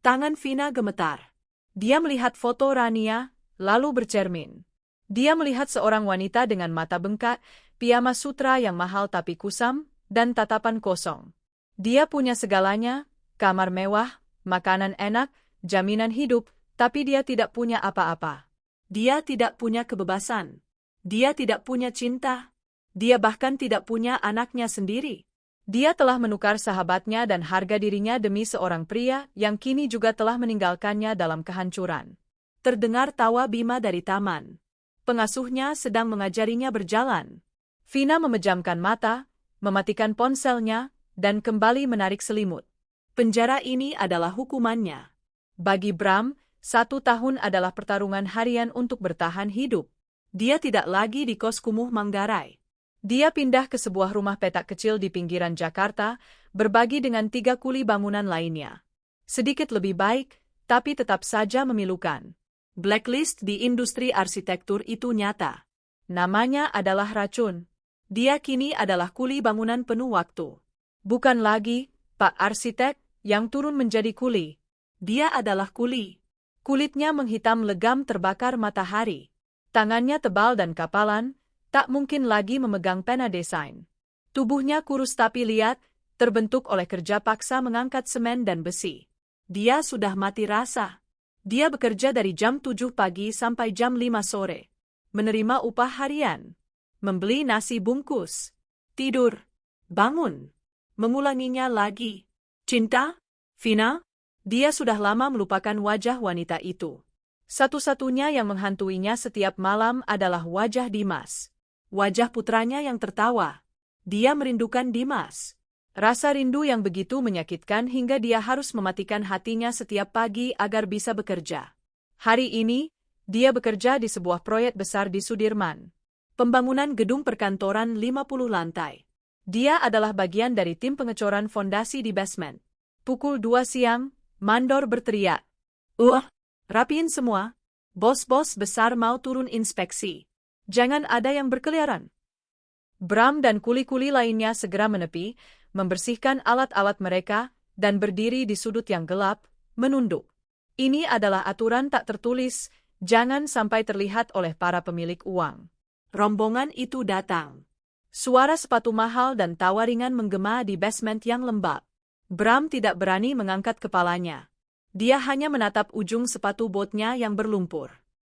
A: Tangan Vina gemetar. Dia melihat foto Rania, lalu bercermin. Dia melihat seorang wanita dengan mata bengkak, piyama sutra yang mahal tapi kusam, dan tatapan kosong. Dia punya segalanya, kamar mewah, makanan enak, jaminan hidup, tapi dia tidak punya apa-apa. Dia tidak punya kebebasan. Dia tidak punya cinta. Dia bahkan tidak punya anaknya sendiri. Dia telah menukar sahabatnya dan harga dirinya demi seorang pria yang kini juga telah meninggalkannya dalam kehancuran.
B: Terdengar tawa Bima dari taman. Pengasuhnya sedang mengajarinya berjalan.
A: Vina memejamkan mata, mematikan ponselnya, dan kembali menarik selimut.
B: Penjara ini adalah hukumannya.
A: Bagi Bram, 1 tahun adalah pertarungan harian untuk bertahan hidup.
B: Dia tidak lagi di kos kumuh Manggarai.
A: Dia pindah ke sebuah rumah petak kecil di pinggiran Jakarta, berbagi dengan 3 kuli bangunan lainnya. Sedikit lebih baik, tapi tetap saja memilukan.
B: Blacklist di industri arsitektur itu nyata.
A: Namanya adalah racun.
B: Dia kini adalah kuli bangunan penuh waktu.
A: Bukan lagi, Pak Arsitek, yang turun menjadi kuli.
B: Dia adalah kuli.
A: Kulitnya menghitam legam terbakar matahari. Tangannya tebal dan kapalan, tak mungkin lagi memegang pena desain. Tubuhnya kurus tapi liat, terbentuk oleh kerja paksa mengangkat semen dan besi.
B: Dia sudah mati rasa. Dia bekerja dari jam 7 pagi sampai jam 5 sore. Menerima upah harian. Membeli nasi bungkus. Tidur. Bangun. Mengulanginya lagi. Cinta? Vina? Dia sudah lama melupakan wajah wanita itu.
A: Satu-satunya yang menghantuinya setiap malam adalah wajah Dimas.
B: Wajah putranya yang tertawa. Dia merindukan Dimas.
A: Rasa rindu yang begitu menyakitkan hingga dia harus mematikan hatinya setiap pagi agar bisa bekerja. Hari ini, dia bekerja di sebuah proyek besar di Sudirman.
B: Pembangunan gedung perkantoran 50 lantai.
A: Dia adalah bagian dari tim pengecoran fondasi di basement. Pukul 2 siang, mandor berteriak.
B: Rapiin semua. Bos-bos besar mau turun inspeksi. Jangan ada yang berkeliaran.
A: Bram dan kuli-kuli lainnya segera menepi, membersihkan alat-alat mereka, dan berdiri di sudut yang gelap, menunduk. Ini adalah aturan tak tertulis, jangan sampai terlihat oleh para pemilik uang.
B: Rombongan itu datang.
A: Suara sepatu mahal dan tawa ringan menggema di basement yang lembab. Bram tidak berani mengangkat kepalanya. Dia hanya menatap ujung sepatu botnya yang berlumpur.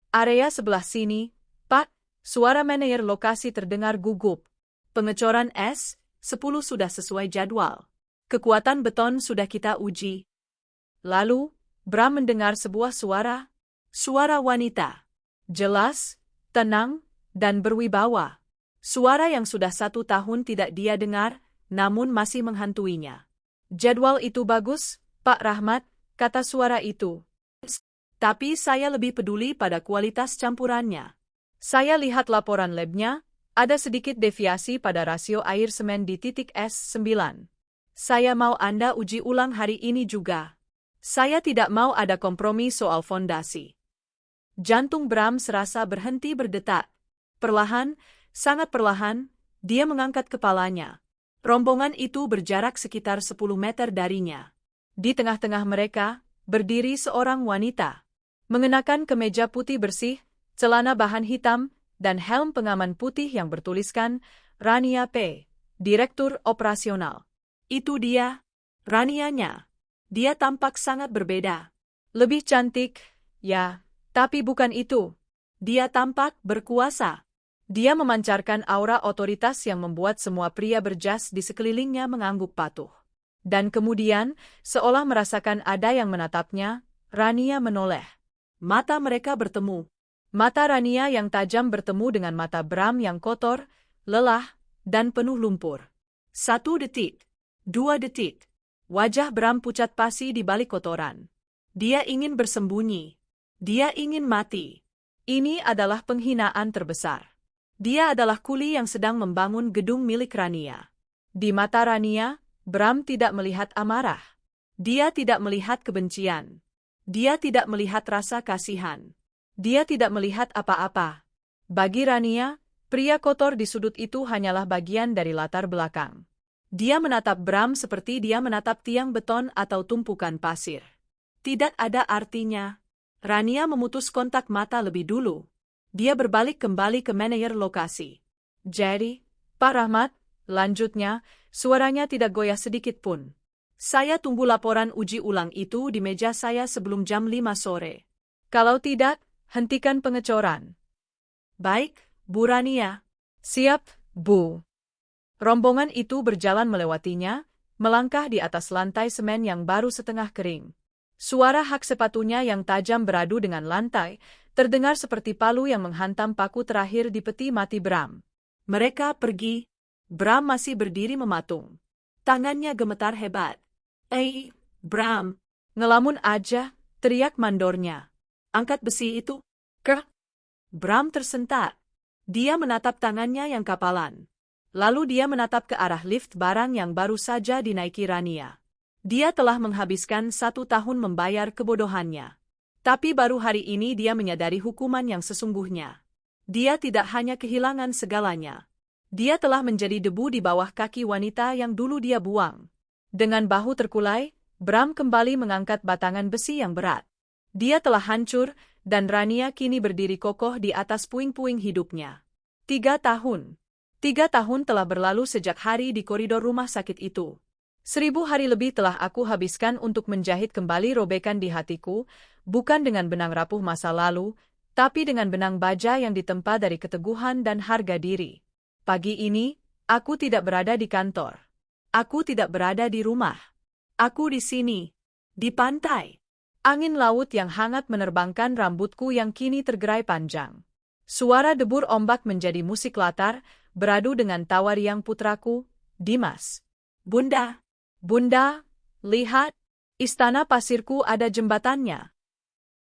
A: Area sebelah sini, Pak, suara manajer lokasi terdengar gugup.
B: Pengecoran S10 sudah sesuai jadwal. Kekuatan beton sudah kita uji.
A: Lalu, Bram mendengar sebuah suara.
B: Suara wanita.
A: Jelas, tenang, dan berwibawa. Suara yang sudah 1 tahun tidak dia dengar, namun masih menghantuinya. Jadwal itu bagus, Pak Rahmat, kata suara itu.
B: Tapi saya lebih peduli pada kualitas campurannya.
A: Saya lihat laporan labnya, ada sedikit deviasi pada rasio air semen di titik S9. Saya mau Anda uji ulang hari ini juga. Saya tidak mau ada kompromi soal fondasi. Jantung Bram serasa berhenti berdetak. Perlahan, sangat perlahan, dia mengangkat kepalanya. Rombongan itu berjarak sekitar 10 meter darinya. Di tengah-tengah mereka, berdiri seorang wanita. Mengenakan kemeja putih bersih, celana bahan hitam, dan helm pengaman putih yang bertuliskan Rania P., Direktur Operasional.
B: Itu dia, Ranianya. Dia tampak sangat berbeda.
A: Lebih cantik, ya, tapi bukan itu.
B: Dia tampak berkuasa.
A: Dia memancarkan aura otoritas yang membuat semua pria berjas di sekelilingnya mengangguk patuh. Dan kemudian, seolah merasakan ada yang menatapnya, Rania menoleh.
B: Mata mereka bertemu.
A: Mata Rania yang tajam bertemu dengan mata Bram yang kotor, lelah, dan penuh lumpur.
B: 1 detik. 2 detik. Wajah Bram pucat pasi di balik kotoran. Dia ingin bersembunyi. Dia ingin mati.
A: Ini adalah penghinaan terbesar. Dia adalah kuli yang sedang membangun gedung milik Rania. Di mata Rania, Bram tidak melihat amarah. Dia tidak melihat kebencian. Dia tidak melihat rasa kasihan. Dia tidak melihat apa-apa. Bagi Rania, pria kotor di sudut itu hanyalah bagian dari latar belakang. Dia menatap Bram seperti dia menatap tiang beton atau tumpukan pasir.
B: Tidak ada artinya. Rania memutus kontak mata lebih dulu. Dia berbalik kembali ke manajer lokasi.
A: Jadi, Pak Rahmat, lanjutnya, suaranya tidak goyah sedikit pun.
B: Saya tunggu laporan uji ulang itu di meja saya sebelum jam 5 sore.
A: Kalau tidak, hentikan pengecoran.
B: Baik, Bu Rania.
A: Siap, Bu. Rombongan itu berjalan melewatinya, melangkah di atas lantai semen yang baru setengah kering. Suara hak sepatunya yang tajam beradu dengan lantai, terdengar seperti palu yang menghantam paku terakhir di peti mati Bram.
B: Mereka pergi. Bram masih berdiri mematung. Tangannya gemetar hebat. Bram.
A: Ngelamun aja, teriak mandornya.
B: Angkat besi itu. Ker. Bram tersentak. Dia menatap tangannya yang kapalan. Lalu dia menatap ke arah lift barang yang baru saja dinaiki Rania. Dia telah menghabiskan 1 tahun membayar kebodohannya. Tapi baru hari ini dia menyadari hukuman yang sesungguhnya. Dia tidak hanya kehilangan segalanya. Dia telah menjadi debu di bawah kaki wanita yang dulu dia buang. Dengan bahu terkulai, Bram kembali mengangkat batangan besi yang berat. Dia telah hancur, dan Rania kini berdiri kokoh di atas puing-puing hidupnya. 3 tahun. 3 tahun telah berlalu sejak hari di koridor rumah sakit itu. 1000 hari lebih telah aku habiskan untuk menjahit kembali robekan di hatiku, bukan dengan benang rapuh masa lalu, tapi dengan benang baja yang ditempa dari keteguhan dan harga diri. Pagi ini, aku tidak berada di kantor. Aku tidak berada di rumah. Aku di sini, di pantai. Angin laut yang hangat menerbangkan rambutku yang kini tergerai panjang. Suara debur ombak menjadi musik latar, beradu dengan tawa riang putraku, Dimas. Bunda.
A: Bunda, lihat, istana pasirku ada jembatannya.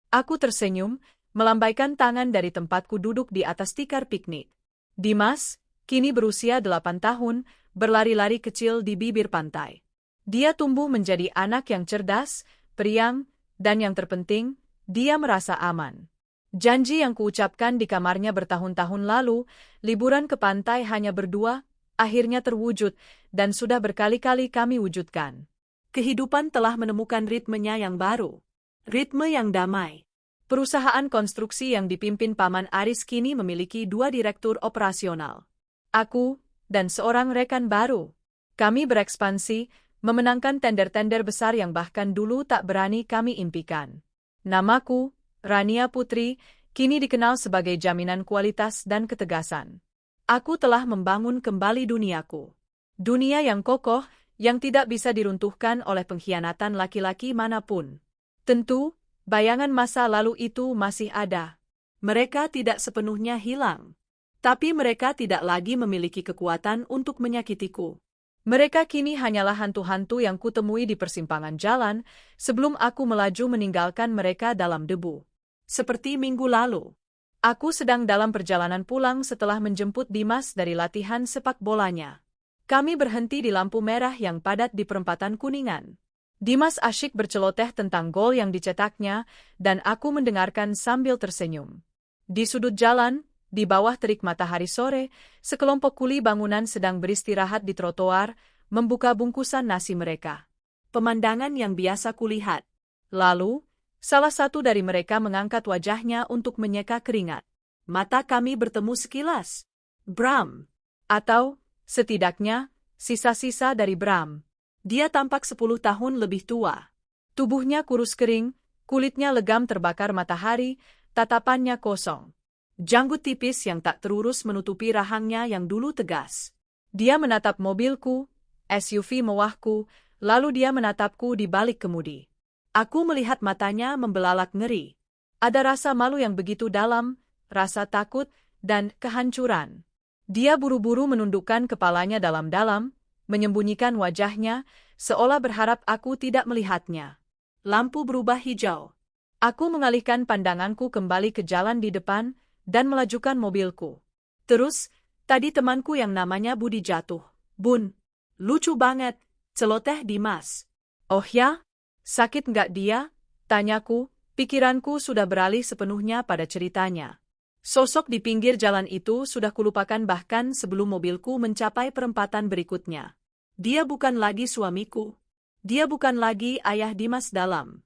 A: Aku tersenyum, melambaikan tangan dari tempatku duduk di atas tikar piknik. Dimas, kini berusia 8 tahun, berlari-lari kecil di bibir pantai. Dia tumbuh menjadi anak yang cerdas, periang, dan yang terpenting, dia merasa aman. Janji yang kuucapkan di kamarnya bertahun-tahun lalu, liburan ke pantai hanya berdua, akhirnya terwujud, dan sudah berkali-kali kami wujudkan.
B: Kehidupan telah menemukan ritmenya yang baru. Ritme yang damai.
A: Perusahaan konstruksi yang dipimpin Paman Aris kini memiliki 2 direktur operasional. Aku, dan seorang rekan baru. Kami berekspansi, memenangkan tender-tender besar yang bahkan dulu tak berani kami impikan. Namaku, Rania Putri, kini dikenal sebagai jaminan kualitas dan ketegasan. Aku telah membangun kembali duniaku. Dunia yang kokoh, yang tidak bisa diruntuhkan oleh pengkhianatan laki-laki manapun. Tentu, bayangan masa lalu itu masih ada.
B: Mereka tidak sepenuhnya hilang. Tapi mereka tidak lagi memiliki kekuatan untuk menyakitiku.
A: Mereka kini hanyalah hantu-hantu yang kutemui di persimpangan jalan, sebelum aku melaju meninggalkan mereka dalam debu.
B: Seperti minggu lalu.
A: Aku sedang dalam perjalanan pulang setelah menjemput Dimas dari latihan sepak bolanya. Kami berhenti di lampu merah yang padat di perempatan Kuningan. Dimas asyik berceloteh tentang gol yang dicetaknya, dan aku mendengarkan sambil tersenyum. Di sudut jalan, di bawah terik matahari sore, sekelompok kuli bangunan sedang beristirahat di trotoar, membuka bungkusan nasi mereka.
B: Pemandangan yang biasa kulihat.
A: Lalu, salah satu dari mereka mengangkat wajahnya untuk menyeka keringat.
B: Mata kami bertemu sekilas. Bram.
A: Atau, setidaknya, sisa-sisa dari Bram.
B: Dia tampak 10 tahun lebih tua.
A: Tubuhnya kurus kering, kulitnya legam terbakar matahari, tatapannya kosong.
B: Janggut tipis yang tak terurus menutupi rahangnya yang dulu tegas.
A: Dia menatap mobilku, SUV mewahku, lalu dia menatapku di balik kemudi.
B: Aku melihat matanya membelalak ngeri.
A: Ada rasa malu yang begitu dalam, rasa takut, dan kehancuran. Dia buru-buru menundukkan kepalanya dalam-dalam, menyembunyikan wajahnya, seolah berharap aku tidak melihatnya.
B: Lampu berubah hijau.
A: Aku mengalihkan pandanganku kembali ke jalan di depan, dan melajukan mobilku.
B: Terus, tadi temanku yang namanya Budi jatuh. Bun, lucu banget, celoteh Dimas.
A: Oh ya? Sakit nggak dia? Tanyaku, pikiranku sudah beralih sepenuhnya pada ceritanya. Sosok di pinggir jalan itu sudah kulupakan bahkan sebelum mobilku mencapai perempatan berikutnya.
B: Dia bukan lagi suamiku. Dia bukan lagi ayah Dimas dalam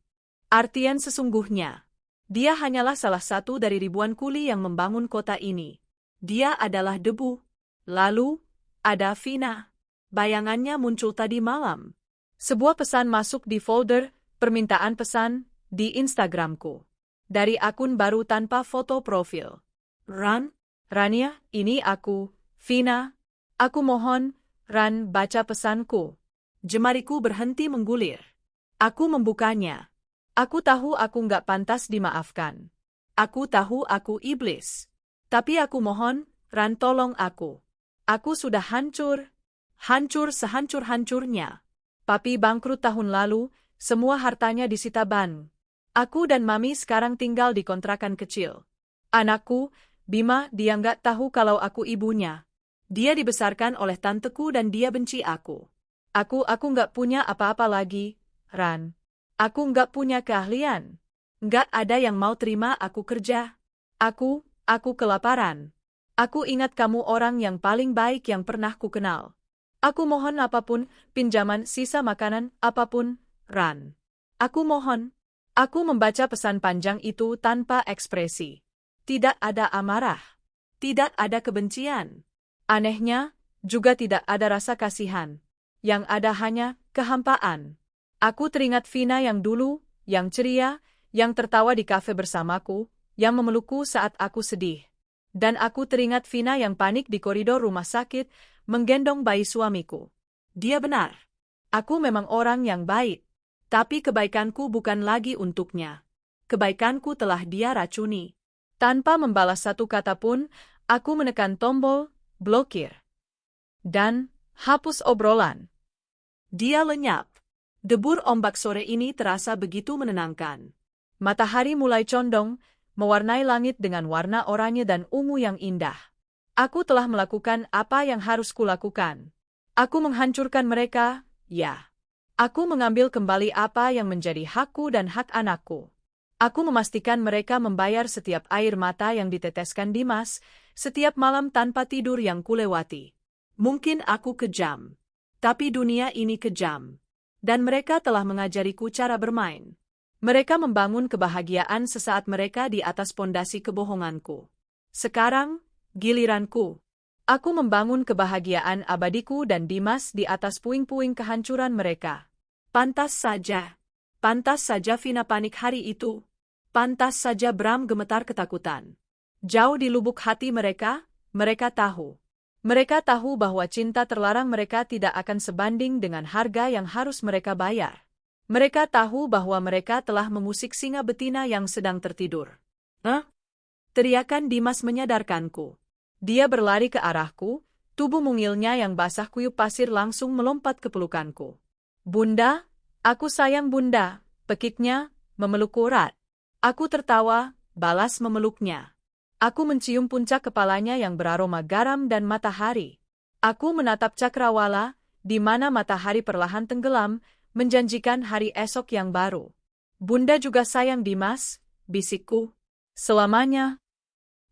A: artian sesungguhnya. Dia hanyalah salah satu dari ribuan kuli yang membangun kota ini.
B: Dia adalah debu. Lalu, ada Vina. Bayangannya muncul tadi malam.
A: Sebuah pesan masuk di folder permintaan pesan di Instagramku. Dari akun baru tanpa foto profil.
B: Rania,
A: ini aku, Vina. Aku mohon, Ran, baca pesanku.
B: Jemariku berhenti menggulir. Aku membukanya.
A: Aku tahu aku nggak pantas dimaafkan.
B: Aku tahu aku iblis. Tapi aku mohon, Ran, tolong aku. Aku sudah hancur. Hancur sehancur-hancurnya.
A: Papi bangkrut tahun lalu, semua hartanya disita bank. Aku dan Mami sekarang tinggal di kontrakan kecil. Anakku, Bima, dia nggak tahu kalau aku ibunya.
B: Dia dibesarkan oleh tanteku dan dia benci aku.
A: Aku nggak punya apa-apa lagi, Ran. Aku nggak punya keahlian.
B: Nggak ada yang mau terima aku kerja.
A: Aku kelaparan. Aku ingat kamu orang yang paling baik yang pernah ku kenal. Aku mohon apapun, pinjaman, sisa makanan, apapun, Ran. Aku mohon. Aku membaca pesan panjang itu tanpa ekspresi. Tidak ada amarah.
B: Tidak ada kebencian.
A: Anehnya, juga tidak ada rasa kasihan. Yang ada hanya kehampaan. Aku teringat Vina yang dulu, yang ceria, yang tertawa di kafe bersamaku, yang memelukku saat aku sedih. Dan aku teringat Vina yang panik di koridor rumah sakit, menggendong bayi suamiku.
B: Dia benar.
A: Aku memang orang yang baik.
B: Tapi kebaikanku bukan lagi untuknya. Kebaikanku telah dia racuni.
A: Tanpa membalas satu kata pun, aku menekan tombol blokir. Dan hapus obrolan.
B: Dia lenyap. Debur ombak sore ini terasa begitu menenangkan.
A: Matahari mulai condong, mewarnai langit dengan warna oranye dan ungu yang indah. Aku telah melakukan apa yang harus kulakukan. Aku menghancurkan mereka, ya. Aku mengambil kembali apa yang menjadi hakku dan hak anakku. Aku memastikan mereka membayar setiap air mata yang diteteskan Dimas, setiap malam tanpa tidur yang kulewati.
B: Mungkin aku kejam. Tapi dunia ini kejam. Dan mereka telah mengajariku cara bermain. Mereka membangun kebahagiaan sesaat mereka di atas pondasi kebohonganku. Sekarang, giliranku.
A: Aku membangun kebahagiaan abadiku dan Dimas di atas puing-puing kehancuran mereka.
B: Pantas saja. Pantas saja Vina panik hari itu. Pantas saja Bram gemetar ketakutan.
A: Jauh di lubuk hati mereka, mereka tahu. Mereka tahu bahwa cinta terlarang mereka tidak akan sebanding dengan harga yang harus mereka bayar. Mereka tahu bahwa mereka telah memusik singa betina yang sedang tertidur.
B: Teriakan Dimas menyadarkanku.
A: Dia berlari ke arahku, tubuh mungilnya yang basah kuyup pasir langsung melompat ke pelukanku. Bunda, aku sayang Bunda, pekiknya, memelukku erat. Aku tertawa, balas memeluknya. Aku mencium puncak kepalanya yang beraroma garam dan matahari. Aku menatap cakrawala, di mana matahari perlahan tenggelam, menjanjikan hari esok yang baru. Bunda juga sayang Dimas, bisikku. Selamanya.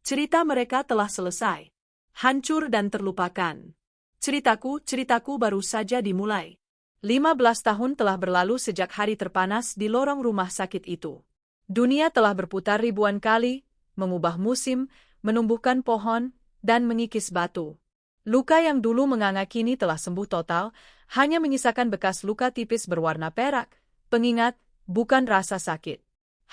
B: Cerita mereka telah selesai. Hancur dan terlupakan. Ceritaku baru saja dimulai.
A: 15 tahun telah berlalu sejak hari terpanas di lorong rumah sakit itu. Dunia telah berputar ribuan kali, mengubah musim, menumbuhkan pohon, dan mengikis batu. Luka yang dulu menganga kini telah sembuh total, hanya menyisakan bekas luka tipis berwarna perak, pengingat, bukan rasa sakit.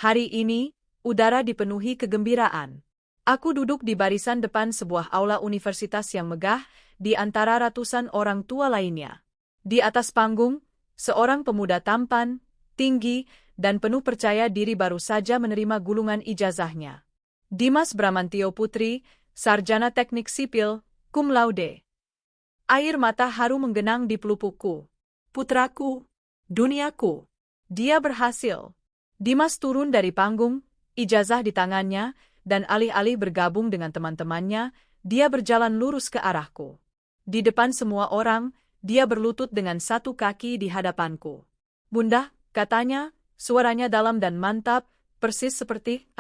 A: Hari ini, udara dipenuhi kegembiraan. Aku duduk di barisan depan sebuah aula universitas yang megah, di antara ratusan orang tua lainnya. Di atas panggung, seorang pemuda tampan, tinggi, dan penuh percaya diri baru saja menerima gulungan ijazahnya. Dimas Bramantio Putri, sarjana teknik sipil, cum laude. Air mata haru menggenang di pelupukku.
B: Putraku, duniaku.
A: Dia berhasil. Dimas turun dari panggung, ijazah di tangannya, dan alih-alih bergabung dengan teman-temannya, dia berjalan lurus ke arahku. Di depan semua orang, dia berlutut dengan satu kaki di hadapanku. Bunda, katanya, suaranya dalam dan mantap, persis seperti,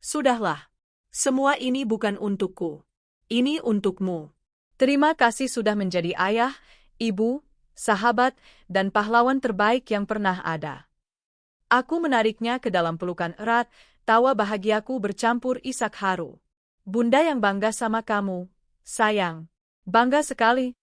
A: sudahlah.
B: Semua ini bukan untukku. Ini untukmu.
A: Terima kasih sudah menjadi ayah, ibu, sahabat, dan pahlawan terbaik yang pernah ada. Aku menariknya ke dalam pelukan erat, tawa bahagiaku bercampur isak haru. Bunda yang bangga sama kamu, sayang. Bangga sekali.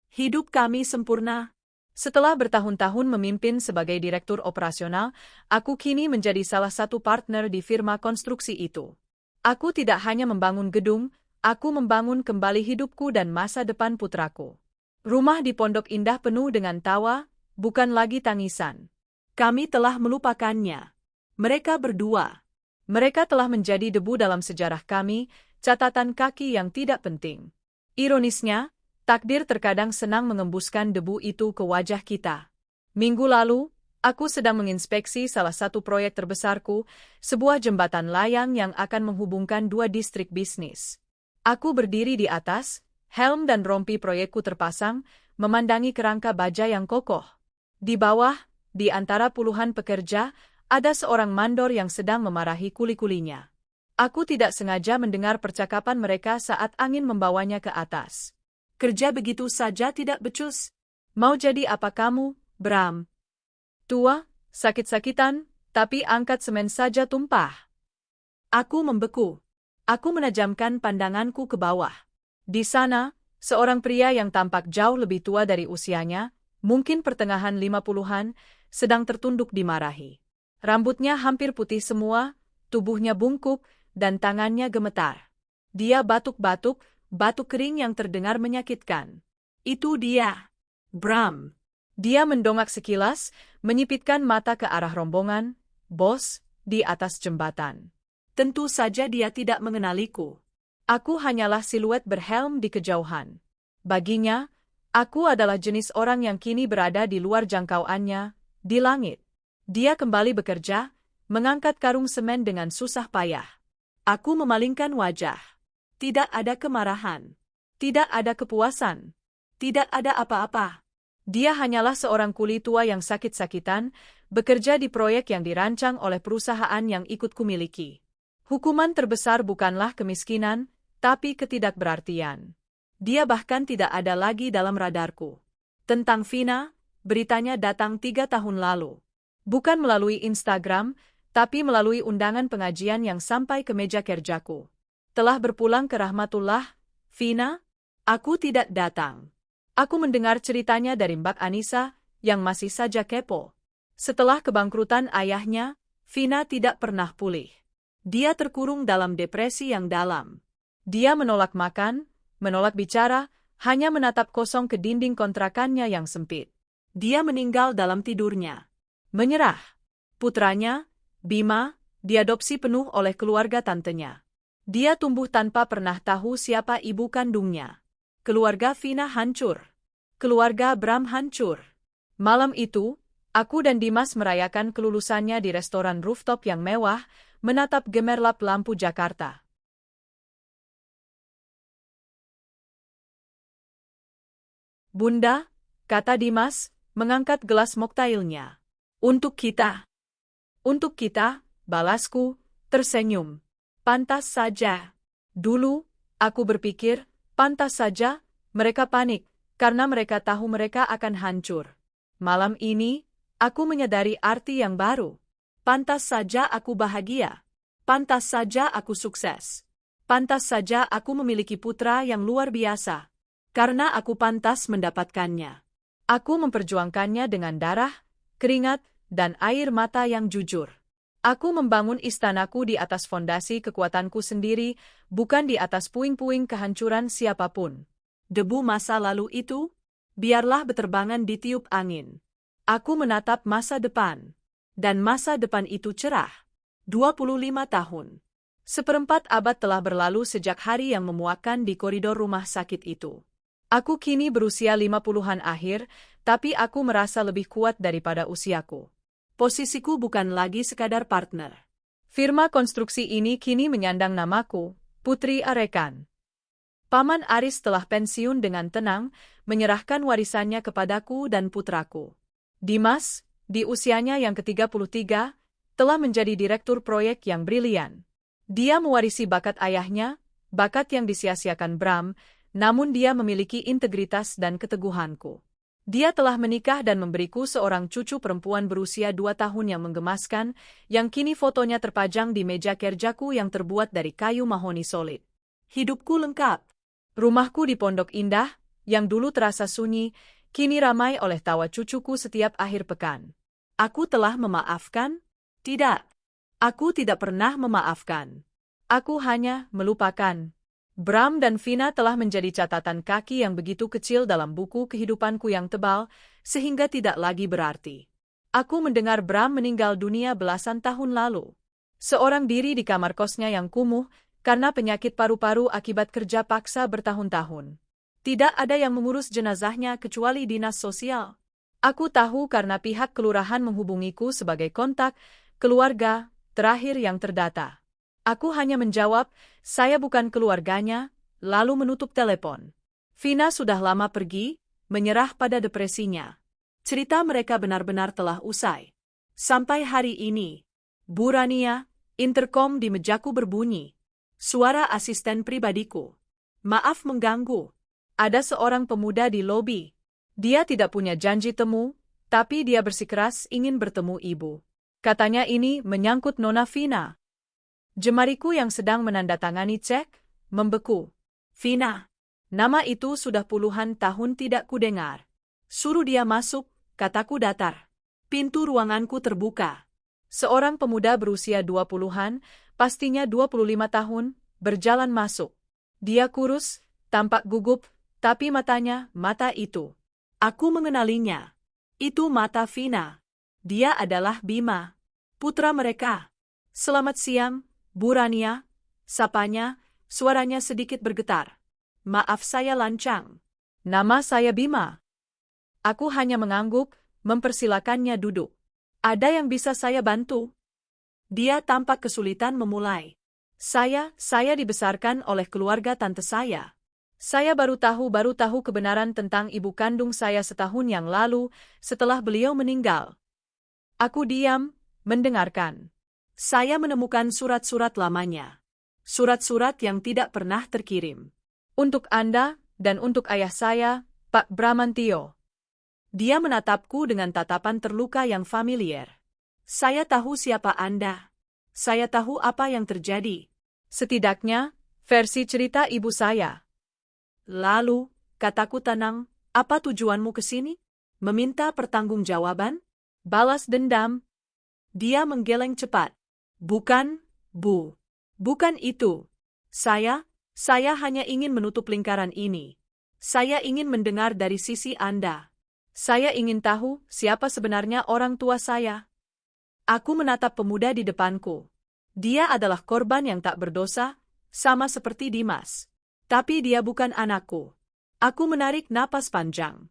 B: Hidup kami sempurna.
A: Setelah bertahun-tahun memimpin sebagai direktur operasional, aku kini menjadi salah satu partner di firma konstruksi itu. Aku tidak hanya membangun gedung, aku membangun kembali hidupku dan masa depan putraku. Rumah di Pondok Indah penuh dengan tawa, bukan lagi tangisan.
B: Kami telah melupakannya. Mereka berdua.
A: Mereka telah menjadi debu dalam sejarah kami, catatan kaki yang tidak penting. Ironisnya, takdir terkadang senang mengembuskan debu itu ke wajah kita. Minggu lalu, aku sedang menginspeksi salah satu proyek terbesarku, sebuah jembatan layang yang akan menghubungkan dua distrik bisnis. Aku berdiri di atas, helm dan rompi proyekku terpasang, memandangi kerangka baja yang kokoh. Di bawah, di antara puluhan pekerja, ada seorang mandor yang sedang memarahi kuli-kulinya. Aku tidak sengaja mendengar percakapan mereka saat angin membawanya ke atas.
B: Kerja begitu saja tidak becus.
A: Mau jadi apa kamu, Bram? Tua, sakit-sakitan, tapi angkat semen saja tumpah.
B: Aku membeku. Aku menajamkan pandanganku ke bawah.
A: Di sana, seorang pria yang tampak jauh lebih tua dari usianya, mungkin pertengahan 50-an, sedang tertunduk dimarahi. Rambutnya hampir putih semua, tubuhnya bungkuk, dan tangannya gemetar. Dia batuk-batuk, batuk kering yang terdengar menyakitkan.
B: Itu dia, Bram.
A: Dia mendongak sekilas, menyipitkan mata ke arah rombongan, bos, di atas jembatan.
B: Tentu saja dia tidak mengenaliku.
A: Aku hanyalah siluet berhelm di kejauhan. Baginya, aku adalah jenis orang yang kini berada di luar jangkauannya, di langit. Dia kembali bekerja, mengangkat karung semen dengan susah payah.
B: Aku memalingkan wajah. Tidak ada kemarahan.
A: Tidak ada kepuasan.
B: Tidak ada apa-apa.
A: Dia hanyalah seorang kuli tua yang sakit-sakitan, bekerja di proyek yang dirancang oleh perusahaan yang ikut kumiliki. Hukuman terbesar bukanlah kemiskinan, tapi ketidakberartian. Dia bahkan tidak ada lagi dalam radarku. Tentang Vina, beritanya datang 3 tahun lalu. Bukan melalui Instagram, tapi melalui undangan pengajian yang sampai ke meja kerjaku. Telah berpulang ke rahmatullah, Vina?
B: Aku tidak datang.
A: Aku mendengar ceritanya dari Mbak Anissa, yang masih saja kepo. Setelah kebangkrutan ayahnya, Vina tidak pernah pulih. Dia terkurung dalam depresi yang dalam. Dia menolak makan, menolak bicara, hanya menatap kosong ke dinding kontrakannya yang sempit.
B: Dia meninggal dalam tidurnya.
A: Menyerah. Putranya, Bima, diadopsi penuh oleh keluarga tantenya. Dia tumbuh tanpa pernah tahu siapa ibu kandungnya. Keluarga Vina hancur. Keluarga Bram hancur. Malam itu, aku dan Dimas merayakan kelulusannya di restoran rooftop yang mewah, menatap gemerlap lampu Jakarta. Bunda, kata Dimas, mengangkat gelas moktailnya.
B: Untuk kita.
A: Untuk kita, balasku, tersenyum. Pantas saja. Dulu, aku berpikir, pantas saja, mereka panik, karena mereka tahu mereka akan hancur. Malam ini, aku menyadari arti yang baru.
B: Pantas saja aku bahagia. Pantas saja aku sukses.
A: Pantas saja aku memiliki putra yang luar biasa.
B: Karena aku pantas mendapatkannya.
A: Aku memperjuangkannya dengan darah, keringat, dan air mata yang jujur. Aku membangun istanaku di atas fondasi kekuatanku sendiri, bukan di atas puing-puing kehancuran siapapun.
B: Debu masa lalu itu, biarlah beterbangan ditiup angin.
A: Aku menatap masa depan.
B: Dan masa depan itu cerah. 25 tahun.
A: Seperempat abad telah berlalu sejak hari yang memuakkan di koridor rumah sakit itu. Aku kini berusia 50-an akhir, tapi aku merasa lebih kuat daripada usiaku.
B: Posisiku bukan lagi sekadar partner.
A: Firma konstruksi ini kini menyandang namaku, Putri Arekan. Paman Aris telah pensiun dengan tenang, menyerahkan warisannya kepadaku dan putraku. Dimas, di usianya yang ke-33, telah menjadi direktur proyek yang brilian. Dia mewarisi bakat ayahnya, bakat yang disia-siakan Bram, namun dia memiliki integritas dan keteguhanku. Dia telah menikah dan memberiku seorang cucu perempuan berusia 2 tahun yang menggemaskan, yang kini fotonya terpajang di meja kerjaku yang terbuat dari kayu mahoni solid.
B: Hidupku lengkap.
A: Rumahku di Pondok Indah, yang dulu terasa sunyi, kini ramai oleh tawa cucuku setiap akhir pekan.
B: Aku telah memaafkan? Tidak. Aku tidak pernah memaafkan.
A: Aku hanya melupakan. Bram dan Vina telah menjadi catatan kaki yang begitu kecil dalam buku kehidupanku yang tebal, sehingga tidak lagi berarti. Aku mendengar Bram meninggal dunia belasan tahun lalu. Seorang diri di kamar kosnya yang kumuh, karena penyakit paru-paru akibat kerja paksa bertahun-tahun. Tidak ada yang mengurus jenazahnya kecuali dinas sosial. Aku tahu karena pihak kelurahan menghubungiku sebagai kontak keluarga terakhir yang terdata. Aku hanya menjawab, saya bukan keluarganya, lalu menutup telepon. Vina sudah lama pergi, menyerah pada depresinya. Cerita mereka benar-benar telah usai. Sampai hari ini, Bu Rania, interkom di mejaku berbunyi. Suara asisten pribadiku. Maaf mengganggu. Ada seorang pemuda di lobi. Dia tidak punya janji temu, tapi dia bersikeras ingin bertemu ibu. Katanya ini menyangkut Nona Vina. Jemariku yang sedang menandatangani cek, membeku. Vina. Nama itu sudah puluhan tahun tidak kudengar. Suruh dia masuk, kataku datar. Pintu ruanganku terbuka. Seorang pemuda berusia 20-an, pastinya 25 tahun, berjalan masuk. Dia kurus, tampak gugup, tapi matanya, mata itu. Aku mengenalinya. Itu mata Vina. Dia adalah Bima, putra mereka. Selamat siang, Bu Rania, sapanya, suaranya sedikit bergetar. Maaf saya lancang. Nama saya Bima. Aku hanya mengangguk, mempersilakannya duduk. Ada yang bisa saya bantu? Dia tampak kesulitan memulai. Saya dibesarkan oleh keluarga tante saya. Saya baru tahu kebenaran tentang ibu kandung saya setahun yang lalu, setelah beliau meninggal. Aku diam, mendengarkan. Saya menemukan surat-surat lamanya. Surat-surat yang tidak pernah terkirim. Untuk Anda, dan untuk ayah saya, Pak Bramantio. Dia menatapku dengan tatapan terluka yang familiar. Saya tahu siapa Anda. Saya tahu apa yang terjadi. Setidaknya, versi cerita ibu saya. Lalu, kataku tenang, apa tujuanmu ke sini? Meminta pertanggungjawaban? Balas dendam? Dia menggeleng cepat. Bukan, Bu. Bukan itu. Saya hanya ingin menutup lingkaran ini. Saya ingin mendengar dari sisi Anda. Saya ingin tahu siapa sebenarnya orang tua saya. Aku menatap pemuda di depanku. Dia adalah korban yang tak berdosa, sama seperti Dimas. Tapi dia bukan anakku. Aku menarik napas panjang.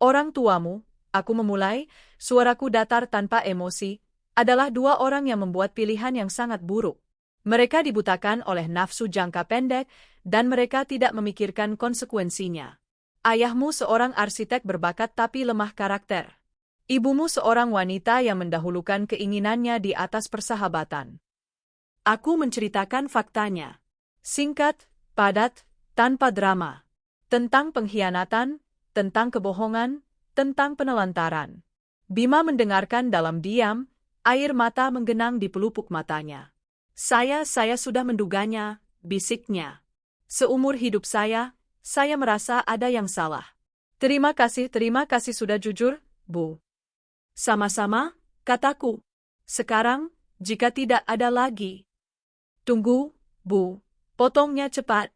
A: Orang tuamu, aku memulai, suaraku datar tanpa emosi, adalah dua orang yang membuat pilihan yang sangat buruk. Mereka dibutakan oleh nafsu jangka pendek, dan mereka tidak memikirkan konsekuensinya. Ayahmu seorang arsitek berbakat tapi lemah karakter. Ibumu seorang wanita yang mendahulukan keinginannya di atas persahabatan. Aku menceritakan faktanya. Singkat, padat, tanpa drama. Tentang pengkhianatan, tentang kebohongan, tentang penelantaran. Bima mendengarkan dalam diam, air mata menggenang di pelupuk matanya. Saya sudah menduganya, bisiknya. Seumur hidup saya merasa ada yang salah. Terima kasih sudah jujur, Bu. Sama-sama, kataku. Sekarang, jika tidak ada lagi. Tunggu, Bu. Potongnya cepat.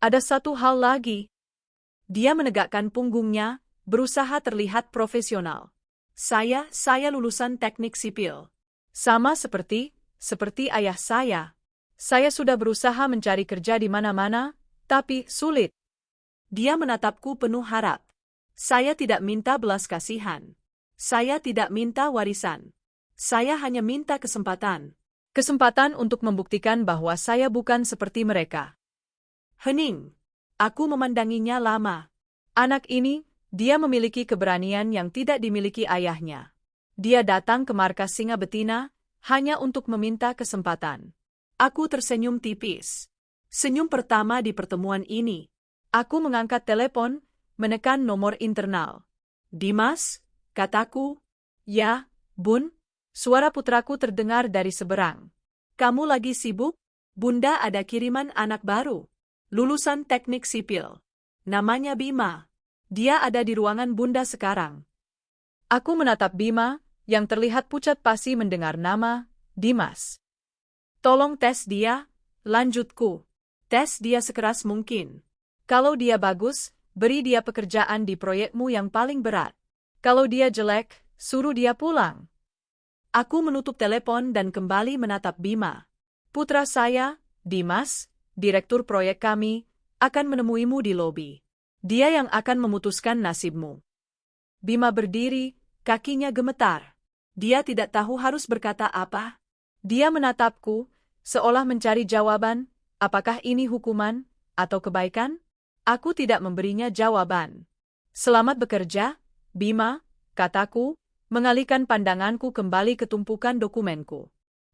A: Ada satu hal lagi. Dia menegakkan punggungnya, berusaha terlihat profesional. Saya lulusan teknik sipil. Sama seperti ayah saya. Saya sudah berusaha mencari kerja di mana-mana, tapi sulit. Dia menatapku penuh harap. Saya tidak minta belas kasihan. Saya tidak minta warisan. Saya hanya minta kesempatan. Kesempatan untuk membuktikan bahwa saya bukan seperti mereka. Hening. Aku memandanginya lama. Anak ini, dia memiliki keberanian yang tidak dimiliki ayahnya. Dia datang ke markas singa betina, hanya untuk meminta kesempatan. Aku tersenyum tipis. Senyum pertama di pertemuan ini. Aku mengangkat telepon, menekan nomor internal. Dimas, kataku. Ya, Bun. Suara putraku terdengar dari seberang. Kamu lagi sibuk? Bunda ada kiriman anak baru. Lulusan teknik sipil. Namanya Bima. Dia ada di ruangan Bunda sekarang. Aku menatap Bima, yang terlihat pucat pasi mendengar nama, Dimas. Tolong tes dia, lanjutku.
B: Tes dia sekeras mungkin.
A: Kalau dia bagus, beri dia pekerjaan di proyekmu yang paling berat. Kalau dia jelek, suruh dia pulang.
B: Aku menutup telepon dan kembali menatap Bima.
A: Putra saya, Dimas, direktur proyek kami, akan menemuimu di lobi. Dia yang akan memutuskan nasibmu.
B: Bima berdiri, kakinya gemetar. Dia tidak tahu harus berkata apa.
A: Dia menatapku, seolah mencari jawaban, apakah ini hukuman atau kebaikan? Aku tidak memberinya jawaban. Selamat bekerja, Bima, kataku, mengalihkan pandanganku kembali ke tumpukan dokumenku.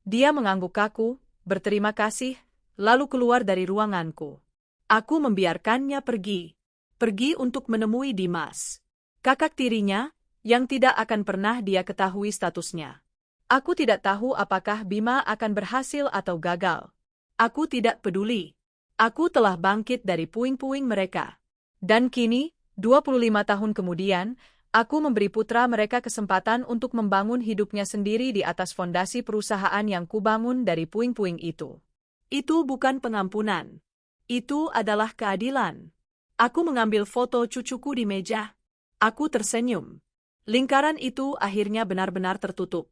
A: Dia mengangguk kaku, berterima kasih, lalu keluar dari ruanganku.
B: Aku membiarkannya pergi. Pergi untuk menemui Dimas. Kakak tirinya, yang tidak akan pernah dia ketahui statusnya.
A: Aku tidak tahu apakah Bima akan berhasil atau gagal.
B: Aku tidak peduli. Aku telah bangkit dari puing-puing mereka.
A: Dan kini, 25 tahun kemudian, aku memberi putra mereka kesempatan untuk membangun hidupnya sendiri di atas fondasi perusahaan yang kubangun dari puing-puing itu.
B: Itu bukan pengampunan. Itu adalah keadilan. Aku mengambil foto cucuku di meja. Aku tersenyum. Lingkaran itu akhirnya benar-benar tertutup.